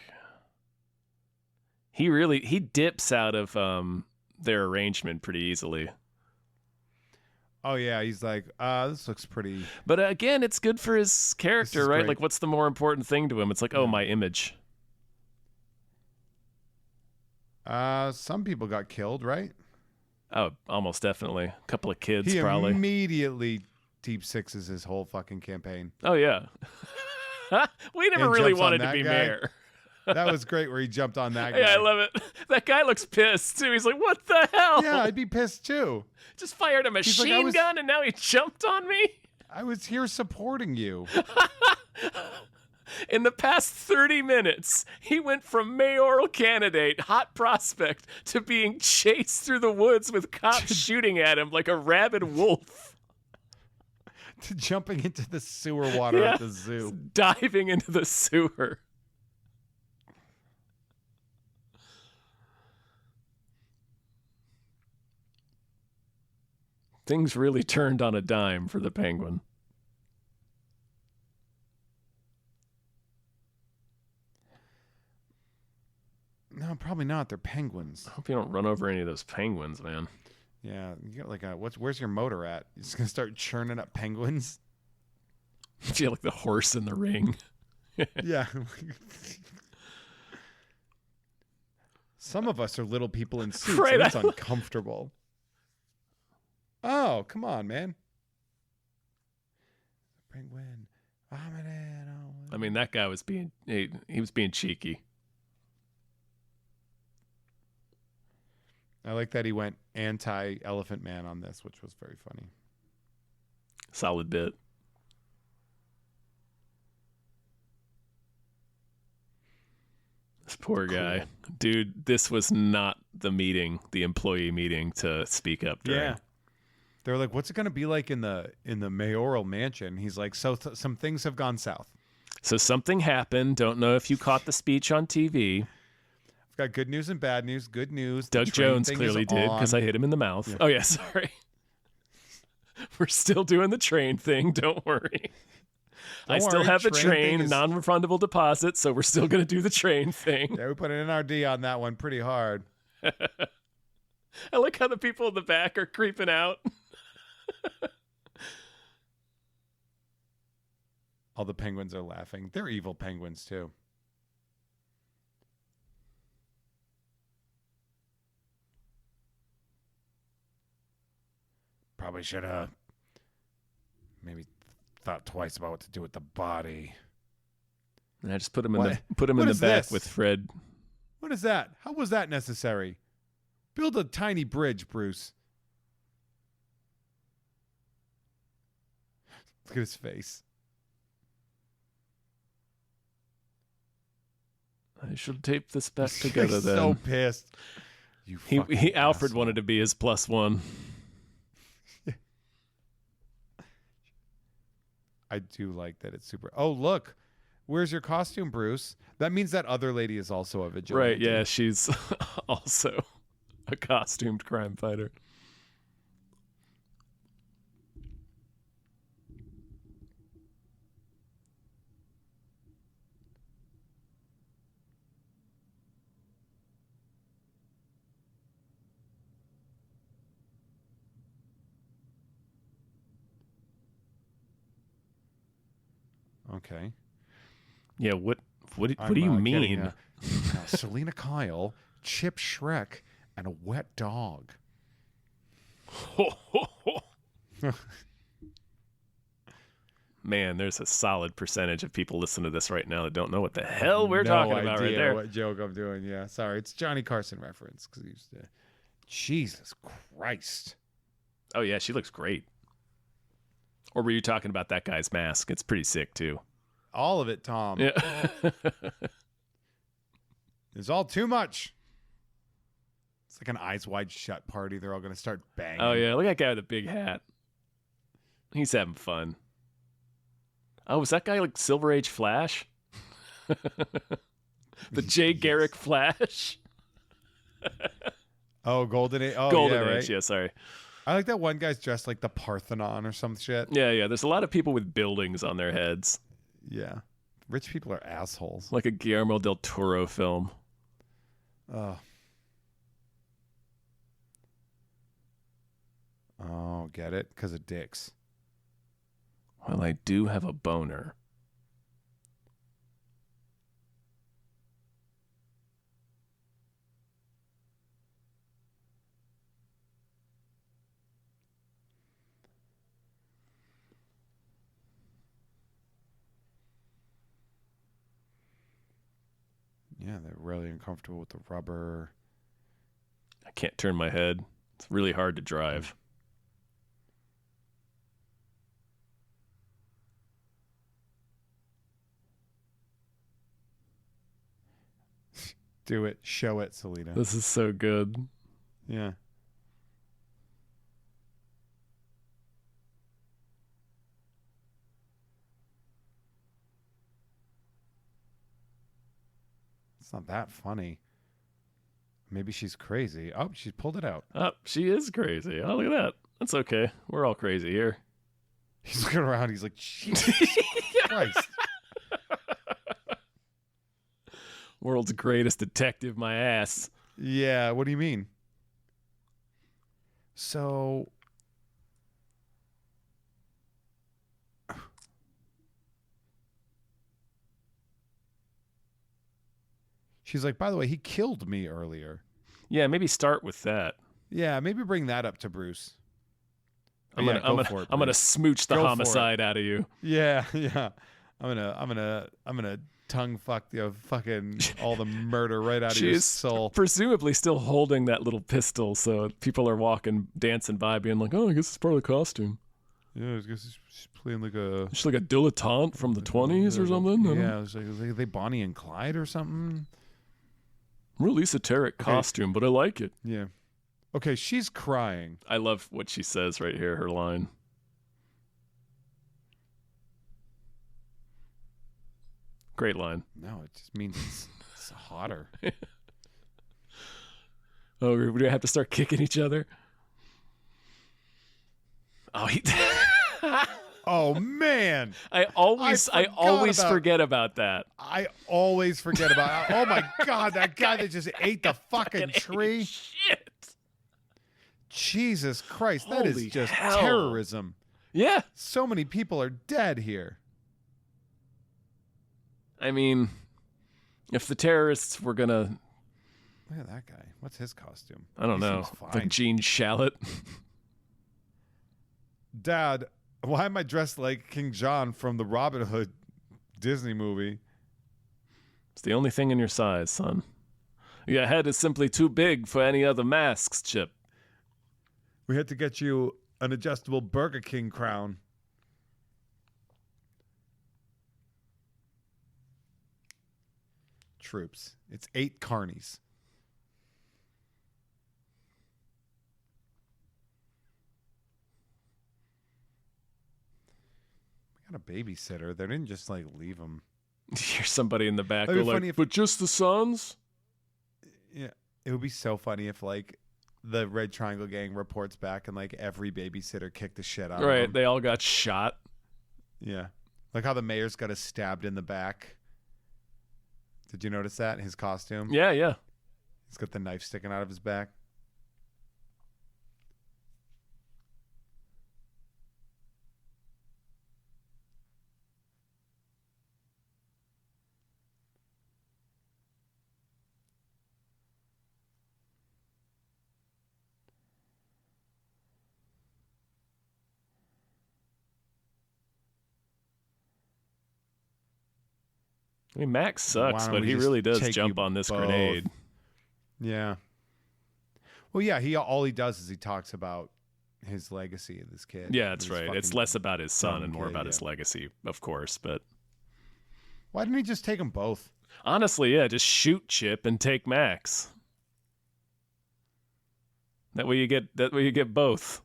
he dips out of their arrangement pretty easily. Oh yeah, he's like, this looks pretty. But again, it's good for his character, right? great. Like, what's the more important thing to him? It's like, oh, my image. Some people got killed, right? Oh, almost definitely. A couple of kids, He probably. immediately deep sixes his whole fucking campaign. Oh, yeah. We never And really jumps on wanted to that be guy. mayor. That was great where he jumped on that guy. Yeah, I love it. That guy looks pissed, too. He's like, what the hell? Yeah, I'd be pissed too. Just fired a like, machine gun and now he jumped on me? I was here supporting you. In the past 30 minutes, he went from mayoral candidate, hot prospect, to being chased through the woods with cops shooting at him like a rabid wolf. To jumping into the sewer water at the zoo. Diving into the sewer. Things really turned on a dime for the Penguin. No, probably not. They're penguins. I hope you don't run over any of those penguins, man. Yeah, you got like a where's your motor at? You're just gonna start churning up penguins? I feel like the horse in the ring. Yeah. Some of us are little people in suits, Right, and it's I- uncomfortable. Oh, come on, man. Penguin. I mean, that guy was being he was being cheeky. I like that he went anti-Elephant Man on this, which was very funny. Solid bit. This poor guy. Dude, this was not the employee meeting to speak up during. Yeah. They were like, what's it going to be like in the mayoral mansion? He's like, some things have gone south. So something happened. Don't know if you caught the speech on TV. I've got good news and bad news. Good news. the Doug train Jones thing clearly is did because on. I hit him in the mouth. Oh, yeah, sorry. We're still doing the train thing. Don't worry. I still worry, have a train train, thing is- non-refundable deposit, so we're still going to do the train thing. Yeah, we put an NRD on that one pretty hard. I like how the people in the back are creeping out. All the penguins are laughing. They're evil penguins, too. Probably should have maybe thought twice about what to do with the body. And I just put him in What? the What back is this? with Fred. What is that? How was that necessary? Build a tiny bridge, Bruce. Look at his face. I should tape this back together He's then. so pissed. You fucking Alfred asshole. wanted to be his +1. I do like that it's super. Oh, look. Where's your costume, Bruce? That means that other lady is also a vigilante. Right, yeah, she's also a costumed crime fighter. Okay. Yeah, what do I'm, you getting, mean? Selena Kyle, Chip Shrek, and a wet dog. Man, there's a solid percentage of people listening to this right now that don't know what the hell we're talking about right idea there. What joke I'm doing? Yeah, sorry, it's Johnny Carson reference because he used to. Jesus Christ! Oh yeah, she looks great. Or were you talking about that guy's mask? It's pretty sick too. All of it, Tom. Yeah. It's all too much. It's like an Eyes Wide Shut party. They're all going to start banging. Oh yeah, look at that guy with the big hat. He's having fun. Oh, was that guy like Silver Age Flash? The Jay Garrick Flash? Oh, Golden Age. Oh, Golden yeah, Age, right. yeah, sorry. I like that one guy's dressed like the Parthenon or some shit. Yeah. There's a lot of people with buildings on their heads, Yeah. Rich people are assholes. like a Guillermo del Toro film. Oh, get it? Because of dicks. Well, I do have a boner. Yeah, they're really uncomfortable with the rubber. I can't turn my head. It's really hard to drive. Do it. Show it, Selena. This is so good. Yeah. It's not that funny. Maybe she's crazy. Oh, she pulled it out. Oh, she is crazy. Oh, look at that. That's okay. We're all crazy here. He's looking around. He's like, Jesus Christ. World's greatest detective, my ass. Yeah, what do you mean? So she's like, by the way, he killed me earlier. Yeah, maybe start with that. Yeah, maybe bring that up to Bruce. I'm gonna smooch the Go for homicide out of you. Yeah. I'm gonna tongue fuck fucking all the murder right out of your She's soul. presumably still holding that little pistol, so people are dancing by, being like, "Oh, I guess it's part of the costume." Yeah, I guess she's playing like a She's like a dilettante from the 20s or something. I don't know. Yeah, it's like, are they Bonnie and Clyde or something? Real esoteric costume, but I like it. Yeah. Okay, she's crying. I love what she says right here, her line. Great line. No, it just means it's hotter. Oh, we're gonna have to start kicking each other. Oh, Oh man, I always about- forget about that. I always forget about. Oh my god, that guy that just ate the fucking tree. Shit. Jesus Christ, that is Holy just hell. terrorism. Yeah. So many people are dead here. I mean, if the terrorists were gonna, Look at that guy. What's his costume? I don't He know, seems like fine. Gene Shalit. Dad, why am I dressed like King John from the Robin Hood Disney movie? It's the only thing in your size, son. Your head is simply too big for any other masks, Chip. We had to get you an adjustable Burger King crown. Troops. It's 8 carnies. We got a babysitter. They didn't just like leave him. Here's somebody in the back. That'd They're be funny like, if- but just the sons? Yeah, it would be so funny if like the Red Triangle Gang reports back and like every babysitter kicked the shit out of Right, them. they all got shot. Yeah, like how the mayor's got us stabbed in the back. Did you notice that his costume? Yeah. He's got the knife sticking out of his back. I mean, Max sucks, Why don't but we he just really does take jump you on this both? grenade. Yeah. Well, yeah. All he does is he talks about his legacy of this kid. Yeah, that's His right. It's fucking less about his son dumb and more kid, about his yeah. legacy, of course. But Why didn't he just take them both? honestly, yeah, just shoot Chip and take Max. That way you get both.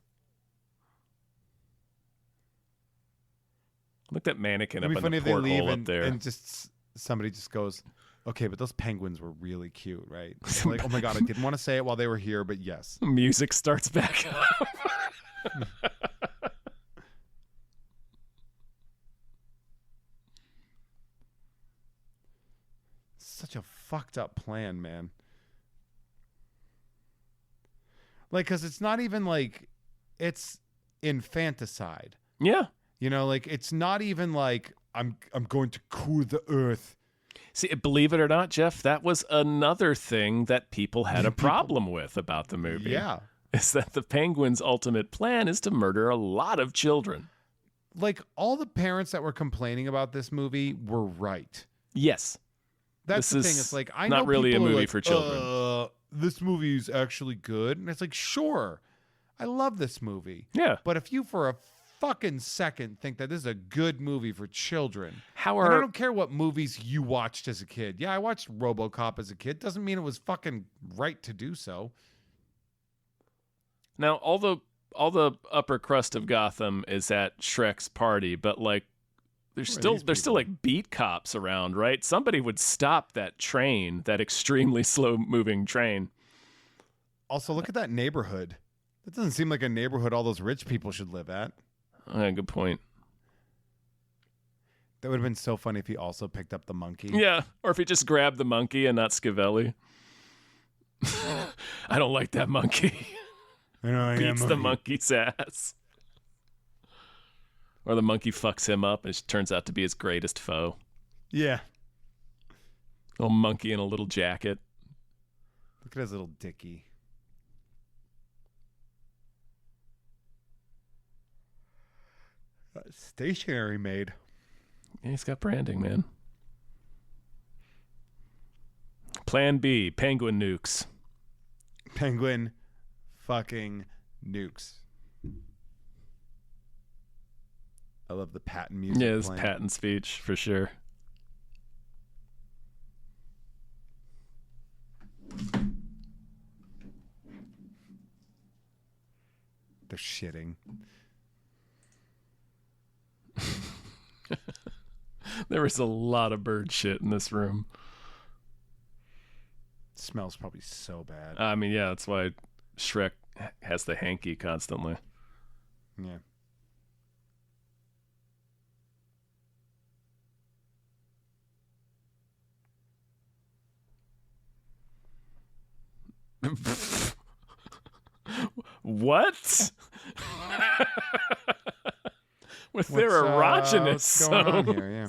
Look at that mannequin It'd up be in funny the if they leave porthole up and, there. and just somebody just goes, okay, but those penguins were really cute, right? Like, oh my god, I didn't want to say it while they were here, but yes. Music starts back up. Such a fucked up plan, man. Like, because it's not even like it's infanticide. Yeah. You know, like it's not even like I'm going to cool the earth. See, believe it or not, Jeff, that was another thing that people had a problem with about the movie. Yeah. Is that the Penguin's ultimate plan is to murder a lot of children. Like all the parents that were complaining about this movie were right. Yes. That's This the thing. is It's like I not know really a people are movie like, for children. This movie is actually good, and it's like, sure, I love this movie. Yeah. But if you for a fucking second think that this is a good movie for children, How and I are don't care what movies you watched as a kid. Yeah, I watched RoboCop as a kid. Doesn't mean it was fucking right to do so. now all the upper crust of Gotham is at Shrek's party, but like there's still people? like beat cops around, right? Somebody would stop that train, that extremely slow moving train. Also, look at that neighborhood. That doesn't seem like a neighborhood all those rich people should live at. Good point. That would have been so funny if he also picked up the monkey. Yeah, or if he just grabbed the monkey and not Scavelli. I don't like that monkey. I know, Beats the monkey's ass. Or the monkey fucks him up and it turns out to be his greatest foe. Yeah. Little monkey in a little jacket. Look at his little dicky. Stationery made. Yeah, he's got branding, man. Plan B, Penguin nukes. Penguin fucking nukes. I love the Patton music. Yeah, this playing. Patton speech for sure. They're shitting. There was a lot of bird shit in this room. Smells probably so bad. I mean, yeah, that's why Shrek has the hanky constantly. Yeah. What? With their What's erogenous going on songs. here? Yeah.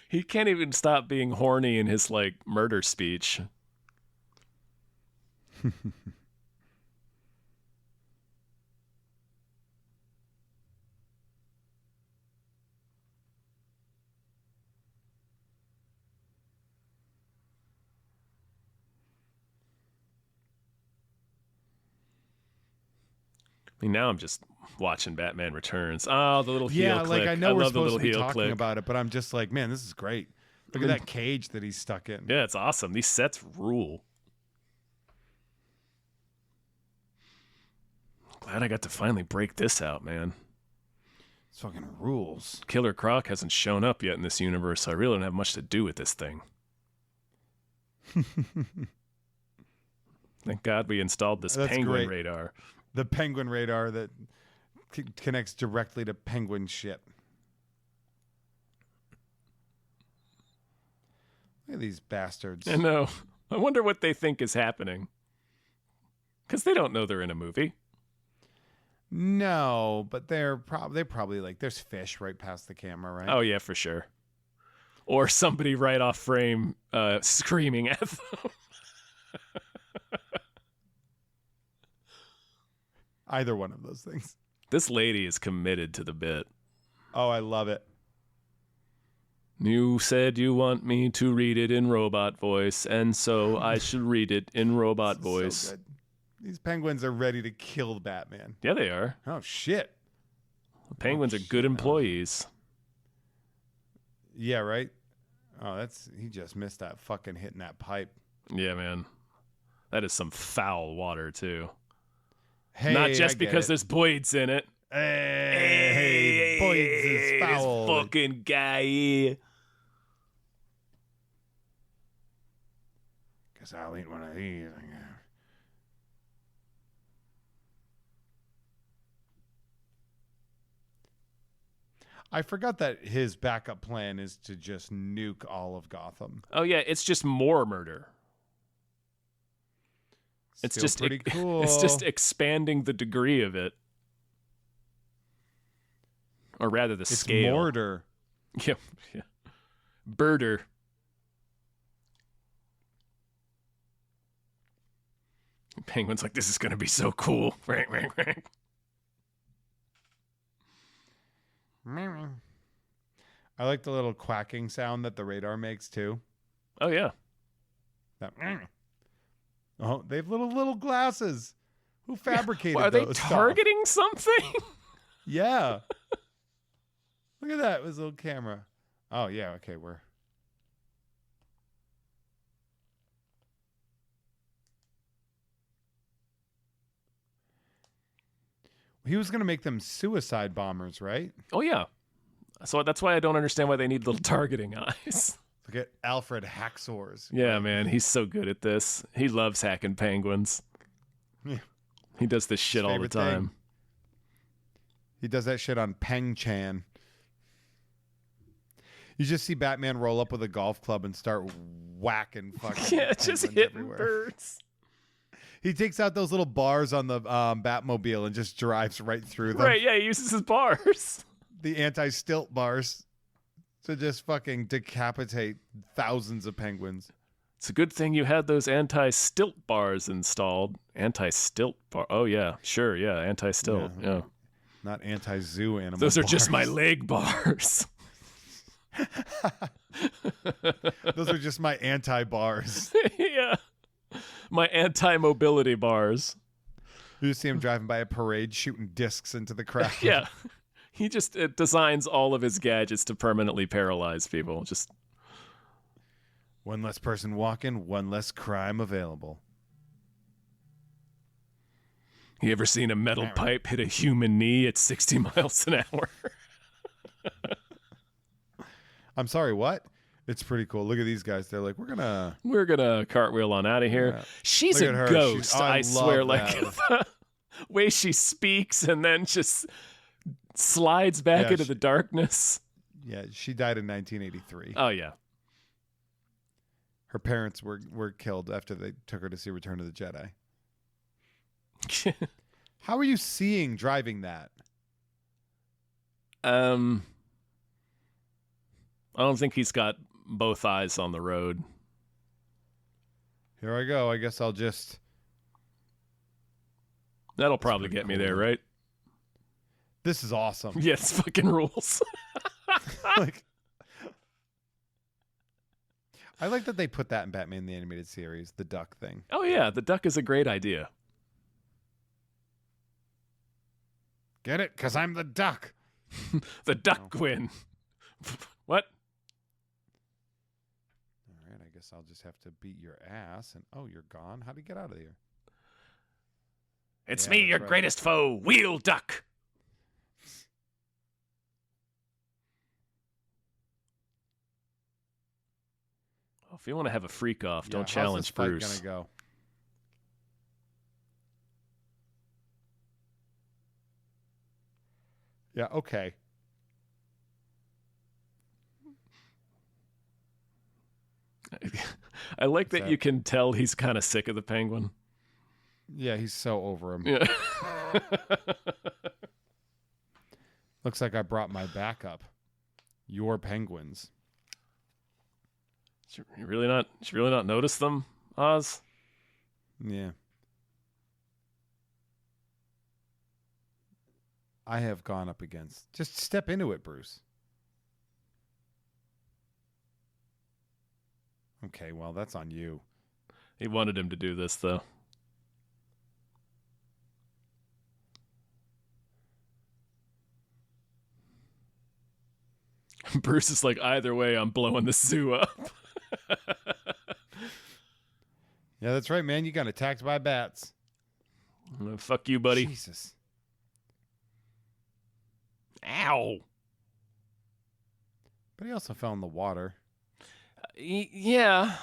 He can't even stop being horny in his like murder speech. I mean, now I'm just watching Batman Returns. Oh, the little heel Yeah, click. like I know we're love the supposed little to be heel talking click. about it, but I'm just like, man, this is great. Look at that cage that he's stuck in. Yeah, it's awesome. These sets rule. Glad I got to finally break this out, man. It's fucking rules. Killer Croc hasn't shown up yet in this universe, so I really don't have much to do with this thing. Thank God we installed this That's penguin great. radar. The penguin radar that connects directly to penguin shit. Look at these bastards. I know. I wonder what they think is happening. Because they don't know they're in a movie. No, but they're probably like, there's fish right past the camera, right? Oh, yeah, for sure. Or somebody right off frame screaming at them. Either one of those things. This lady is committed to the bit. Oh, I love it. You said you want me to read it in robot voice, and so I should read it in robot This is voice. so good. These penguins are ready to kill Batman. Yeah, they are. Oh, shit. The penguins are good employees. Yeah, right? Oh, he just missed that fucking hitting that pipe. Yeah, man. That is some foul water, too. Hey, Not I just get because it. there's Boyd's in it. Hey, boys is foul. This fucking guy. Guess I'll eat one of these. I forgot that his backup plan is to just nuke all of Gotham. Oh yeah, it's just more murder. It's Still just pretty cool. It's just expanding the degree of it, or rather, the It's scale. mortar. Yeah, yeah. Birder. Penguin's like, this is gonna be so cool. I like the little quacking sound that the radar makes too. Oh yeah. That. Oh, they have little glasses. Who fabricated Well, are they those? targeting something? Yeah. Look at that with his little camera. Oh yeah. Okay, he was gonna make them suicide bombers, right? Oh yeah. So that's why I don't understand why they need little targeting eyes. Look at Alfred Hacksaws. Yeah, man, he's so good at this. He loves hacking penguins. Yeah. He does this shit all the favorite thing. time. He does that shit on Peng Chan. You just see Batman roll up with a golf club and start whacking fucking Yeah, just penguins hitting everywhere. birds. He takes out those little bars on the Batmobile and just drives right through them. Right, yeah, he uses his bars. The anti-stilt bars to just fucking decapitate thousands of penguins. It's a good thing you had those anti-stilt bars installed. Anti-stilt bar. Oh yeah, sure, yeah, anti-stilt. Yeah. Not anti-zoo animal Those are just my bars. leg bars. Those are just my anti-bars. Yeah. My anti-mobility bars. You just see him driving by a parade shooting discs into the crowd. Yeah. He just designs all of his gadgets to permanently paralyze people. Just One less person walking, one less crime available. You ever seen a metal pipe hit a human knee at 60 miles an hour? I'm sorry, what? It's pretty cool. Look at these guys. They're like, we're Gonna cartwheel on out of here. Yeah. She's Look a at her. ghost, I I love swear. Like that. the way she speaks and then just slides back Yeah, into the darkness. Yeah, she died in 1983. Oh yeah. Her parents were killed after they took her to see Return of the Jedi. How are you seeing driving that? I don't think he's got both eyes on the road. Here I go. I guess I'll just... That'll probably get me there, right? This is awesome. Yeah, it's fucking rules. Like, I like that they put that in Batman the Animated Series, the duck thing. Oh yeah, the duck is a great idea. Get it? Because I'm the duck. The duck Gwyn. What? All right, I guess I'll just have to beat your ass. And oh, you're gone? How do you get out of here? It's Yeah, me, that's your right. greatest foe, Wheel Duck. Oh, if you want to have a freak off, Yeah, don't how's this challenge fight Bruce. gonna go? Yeah, okay. I like that that? you can tell he's kind of sick of the penguin. Yeah, he's so over him. Yeah. Looks like I brought my backup. Your penguins. Should you really not notice them, Oz? Yeah. I have gone up against. Just step into it, Bruce. Okay, well, that's on you. He wanted him to do this, though. Bruce is like, either way, I'm blowing the zoo up. Yeah, that's right, man. You got attacked by bats. Fuck you, buddy. Jesus. Ow. But he also fell in the water. Yeah.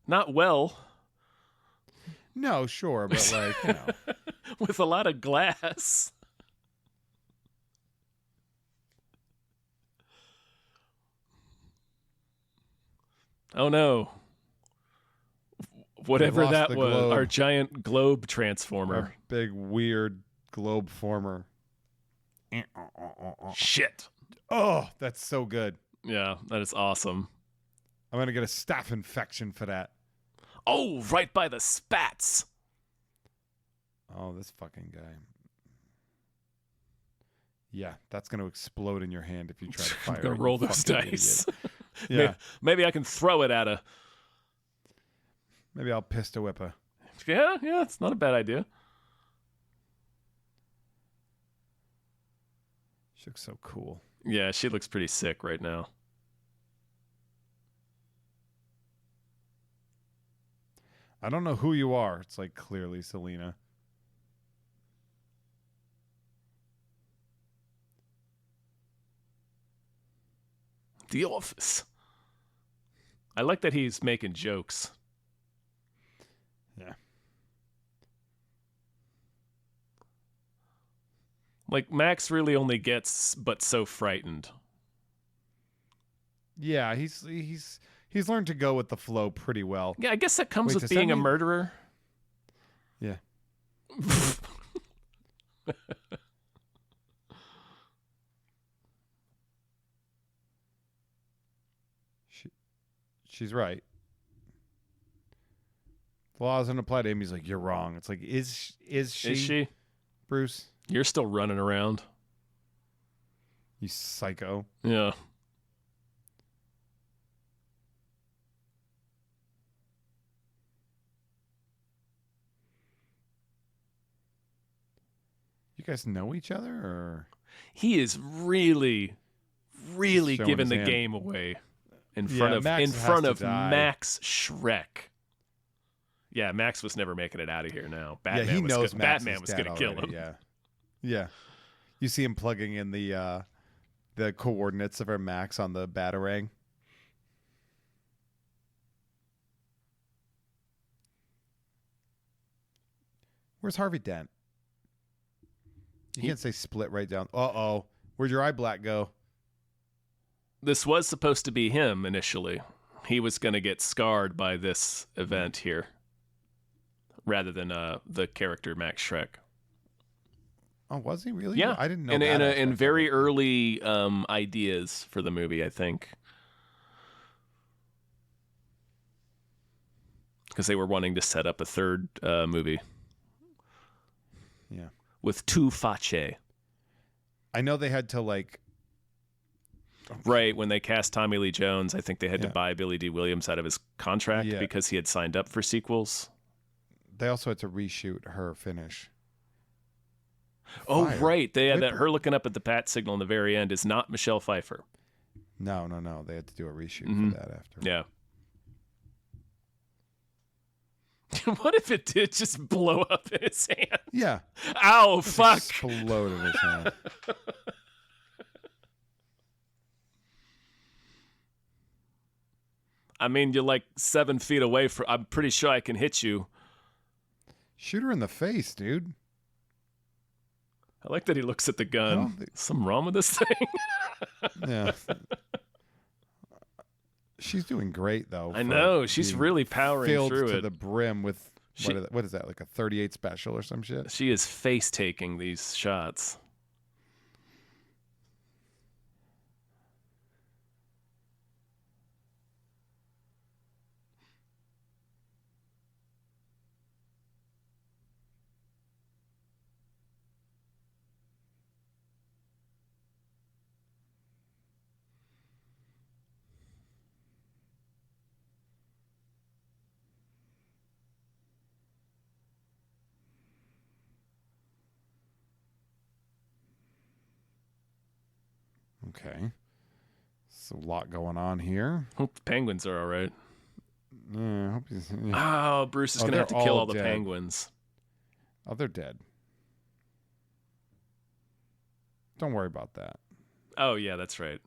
Not well. No, sure, but like, you know. With a lot of glass. Oh no. Whatever lost that the was, globe. our giant globe transformer. Our big weird globe former. Shit. Oh, that's so good. Yeah, that is awesome. I'm gonna get a staph infection for that. Oh, right by the spats. Oh, this fucking guy. Yeah, that's gonna explode in your hand if you try to fire I'm gonna it, roll you those fucking dice. idiot. Yeah, Maybe I can throw it at a. maybe I'll pistol whip her. Yeah, it's not a bad idea. She looks so cool. Yeah, she looks pretty sick right now. I don't know who you are. It's like clearly Selena. The Office. I like that he's making jokes. Yeah. Like, Max really only gets but so frightened. Yeah, he's learned to go with the flow pretty well. Yeah, I guess that comes Wait, with does being that a mean- murderer. Yeah. She's right. The law doesn't apply to him. He's like, you're wrong. It's like, is she? Is she? Bruce? You're still running around. You psycho. Yeah. You guys know each other, or He is really Showing giving his the hand. game away in Yeah, front of Max in has front to of die. Max Shrek. Yeah, Max was never making it out of here now. Batman yeah, he was knows go- Max Batman is was dead going to kill already, him. Yeah, yeah. You see him plugging in the coordinates of our Max on the Batarang. Where's Harvey Dent? You He- can't say split right down. Uh-oh. Where'd your eye black go? This was supposed to be him initially. He was going to get scarred by this event here rather than the character Max Shrek. Oh, was he really? Yeah, I didn't know in that. in aspect of very it. early ideas for the movie, I think, because they were wanting to set up a third movie Yeah. with two Face. I know they had to like Right, when they cast Tommy Lee Jones, I think they had to Yeah. buy Billy D. Williams out of his contract Yeah. because he had signed up for sequels. they also had to reshoot her finish. Oh, Fire. right. They had that Whip- her looking up at the pat signal in the very end is not Michelle Pfeiffer. No. They had to do a reshoot Mhm. for that after. Yeah. What if it did just blow up in his hand? Yeah. Ow, fuck. Exploded his hand. I mean, you're like 7 feet away from. I'm pretty sure I can hit you. Shoot her in the face, dude. I like that he looks at the gun. don't think- Something wrong with this thing? Yeah. She's doing great though. I for know. She's being really powering filled through to it. the brim with She- what is that? Like a 38 special or some shit? She is face taking these shots. Okay. So a lot going on here. Hope the penguins are all right. I hope he's, yeah. Oh, Bruce is Oh, going to have to they're kill all all the dead. penguins. Oh, they're dead. Don't worry about that. Oh, yeah, that's right.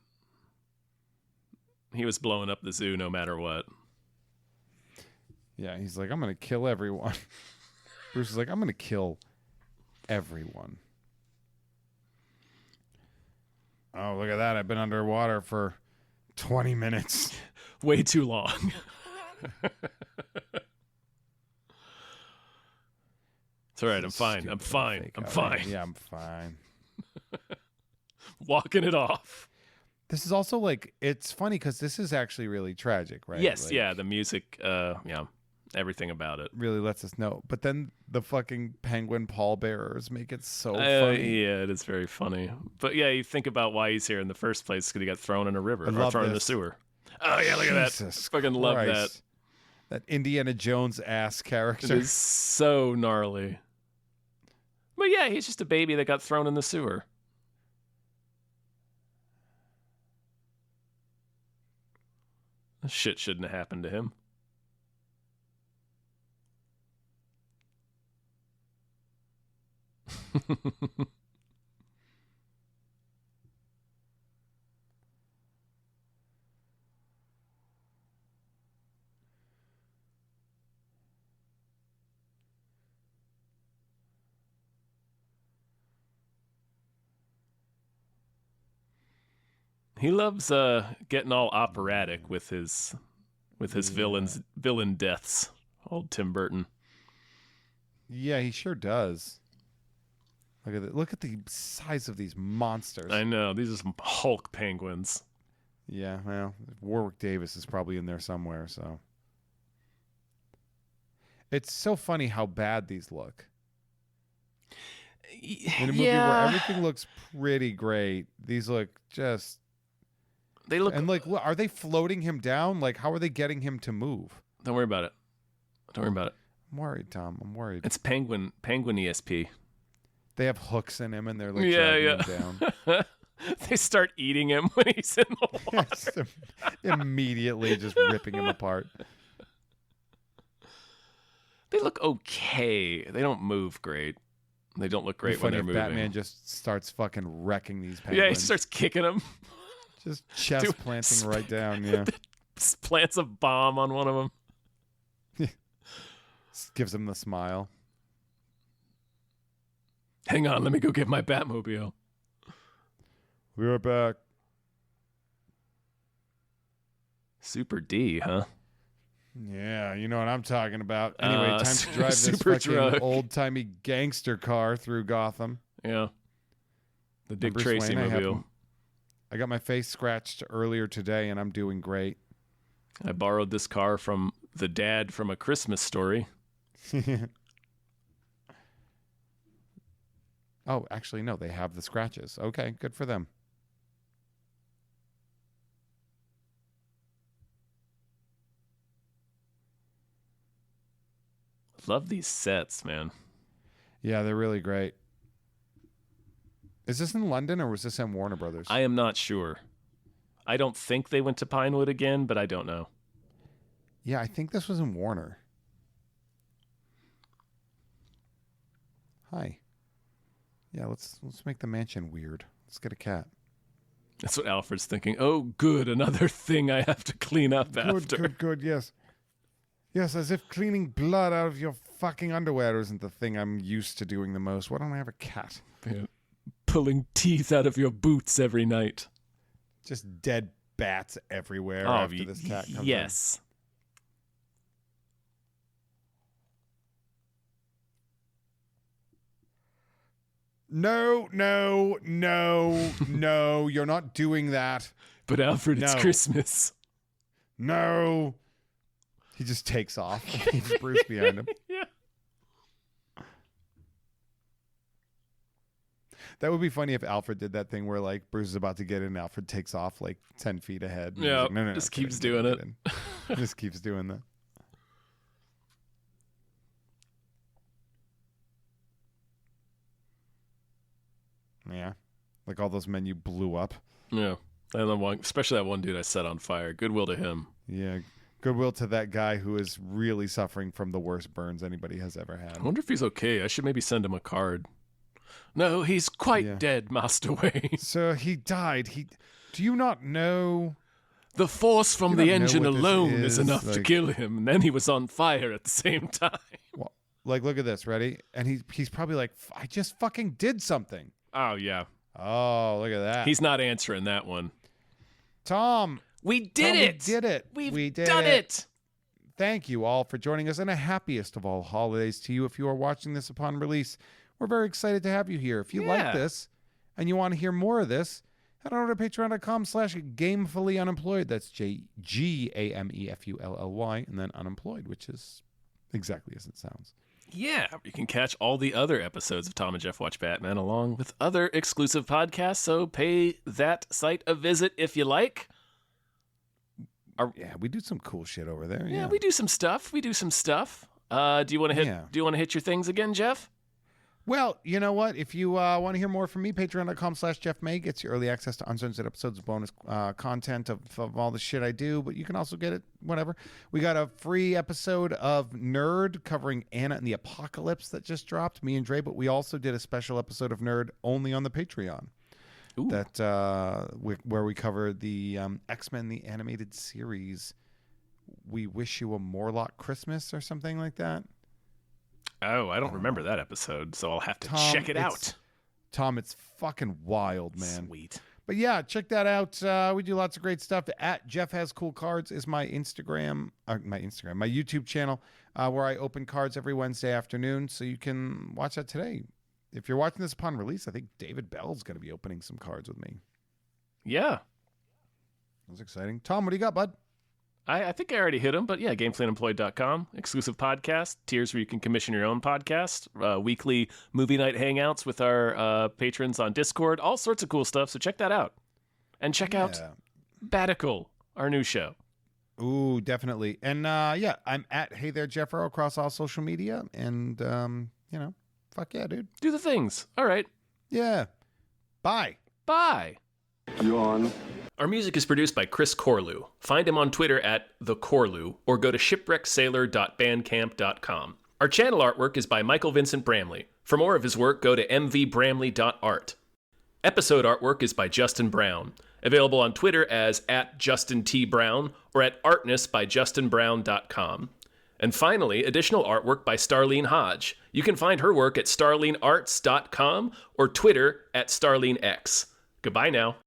He was blowing up the zoo no matter what. Yeah, he's like, I'm gonna kill everyone. Bruce is like, I'm gonna kill everyone. Oh, look at that. I've been underwater for 20 minutes. way too long. It's all right. I'm fine. I'm fine. I'm fine. Yeah, I'm fine. Walking it off. This is also like, it's funny because this is actually really tragic, right? Yes, Like, yeah. The music, yeah, everything about it. really lets us know. But then the fucking penguin pallbearers make it so funny. Yeah, it is very funny. But yeah, you think about why he's here in the first place because he got thrown in a river I or love thrown in the this. sewer. Oh yeah, look at that. Jesus Fucking love that. Christ. That Indiana Jones ass It character. is so gnarly. But yeah, he's just a baby that got thrown in the sewer. This shit shouldn't have happened to him. He loves getting all operatic with his villain deaths. Old Tim Burton. Yeah, he sure does. Look at the size of these monsters. I know, these are some Hulk penguins. Yeah, well, Warwick Davis is probably in there somewhere, so. It's so funny how bad these look. In a movie where everything looks pretty great, these look just... They look... And like, what, are they floating him down? Like, how are they getting him to move? Don't worry about it. Don't worry about it. I'm worried, Tom. I'm worried. It's Penguin ESP. They have hooks in him and they're like Yeah, dragging him down. They start eating him when he's in the water. Just immediately just ripping him apart. They look okay. They don't move great. They don't look great when they're If moving. Batman just starts fucking wrecking these penguins. Yeah, he starts kicking them. Just chest planting right down, yeah. Plants a bomb on one of them. Gives him the smile. Hang on, let me go get my Batmobile. We are back. Super D, huh? Yeah, you know what I'm talking about. Anyway, time to drive this super fucking drug. old-timey gangster car through Gotham. Yeah. The Dick Bruce Tracy Wayne, mobile. I got my face scratched earlier today, and I'm doing great. I borrowed this car from the dad from A Christmas Story. Oh, actually, no, they have the scratches. Okay, good for them. Love these sets, man. Yeah, they're really great. Is this in London or was this in Warner Brothers? I am not sure. I don't think they went to Pinewood again, but I don't know. Yeah, I think this was in Warner. Hi. Yeah, let's make the mansion weird. Let's get a cat. That's what Alfred's thinking. Oh, good, another thing I have to clean up after. Good, yes. Yes, as if cleaning blood out of your fucking underwear isn't the thing I'm used to doing the most. Why don't I have a cat? Yeah. Pulling teeth out of your boots every night. Just dead bats everywhere after this cat comes in. Yes. No, you're not doing that. But Alfred, it's No. Christmas. No. He just takes off. Leaves Bruce behind him. Yeah. That would be funny if Alfred did that thing where like Bruce is about to get in, Alfred takes off like 10 feet ahead. And he's Yeah, like, no, just get keeps in, doing get it. in. Just keeps doing that. Yeah. Like all those men you blew up. Yeah. And the one, especially that one dude I set on fire. Goodwill to him. Yeah. Goodwill to that guy who is really suffering from the worst burns anybody has ever had. I wonder if he's okay. I should maybe send him a card. No, he's quite dead, Master Wayne. Sir, he died. Do you not know? The force from You the don't know engine what this alone is, is enough to like- kill him. And then he was on fire at the same time. Well, like, look at this. Ready? And he's probably like, I just fucking did something. Oh, yeah. Oh, look at that. He's not answering that one. Tom. We did Tom, it. We did it. We've done it. Thank you all for joining us, and a happiest of all holidays to you if you are watching this upon release. We're very excited to have you here. If you like this and you want to hear more of this, head on over to patreon.com/gamefullyunemployed. That's GAMEFULLY, and then unemployed, which is exactly as it sounds. Yeah, you can catch all the other episodes of Tom and Jeff Watch Batman along with other exclusive podcasts, so pay that site a visit if you like. Yeah, we do some cool shit over there. Yeah, we do some stuff. Do you want to hit your things again, Jeff? Well, you know what? If you want to hear more from me, patreon.com/JeffMay gets you early access to uncensored episodes, bonus content of all the shit I do, but you can also get it whenever. We got a free episode of Nerd covering Anna and the Apocalypse that just dropped, me and Dre, but we also did a special episode of Nerd only on the Patreon. Ooh. That where we cover the X-Men, the animated series. We Wish You a Morlock Christmas or something like that. Oh, I don't remember that episode, so I'll have to check it out. Tom, it's fucking wild, man. Sweet. But yeah, check that out. We do lots of great stuff. At Jeff Has Cool Cards is my YouTube channel, where I open cards every Wednesday afternoon, so you can watch that today. If you're watching this upon release, I think David Bell's going to be opening some cards with me. Yeah. That's exciting. Tom, what do you got, bud? I think I already hit him, but yeah, GamefullyUnemployed.com. Exclusive podcast, tiers where you can commission your own podcast, weekly movie night hangouts with our patrons on Discord, all sorts of cool stuff, so check that out. And check out Batical, our new show. Ooh, definitely. And I'm at Hey There Jeffro across all social media, and, fuck yeah, dude. Do the things. All right. Yeah. Bye. Bye. Yawn. Our music is produced by Chris Corlew. Find him on Twitter at @TheCorlew or go to shipwrecksailor.bandcamp.com. Our channel artwork is by Michael Vincent Bramley. For more of his work, go to mvbramley.art. Episode artwork is by Justin Brown. Available on Twitter as @JustinTBrown or at artnessbyjustinbrown.com. And finally, additional artwork by Starlene Hodge. You can find her work at starlenearts.com or Twitter @StarleneX. Goodbye now.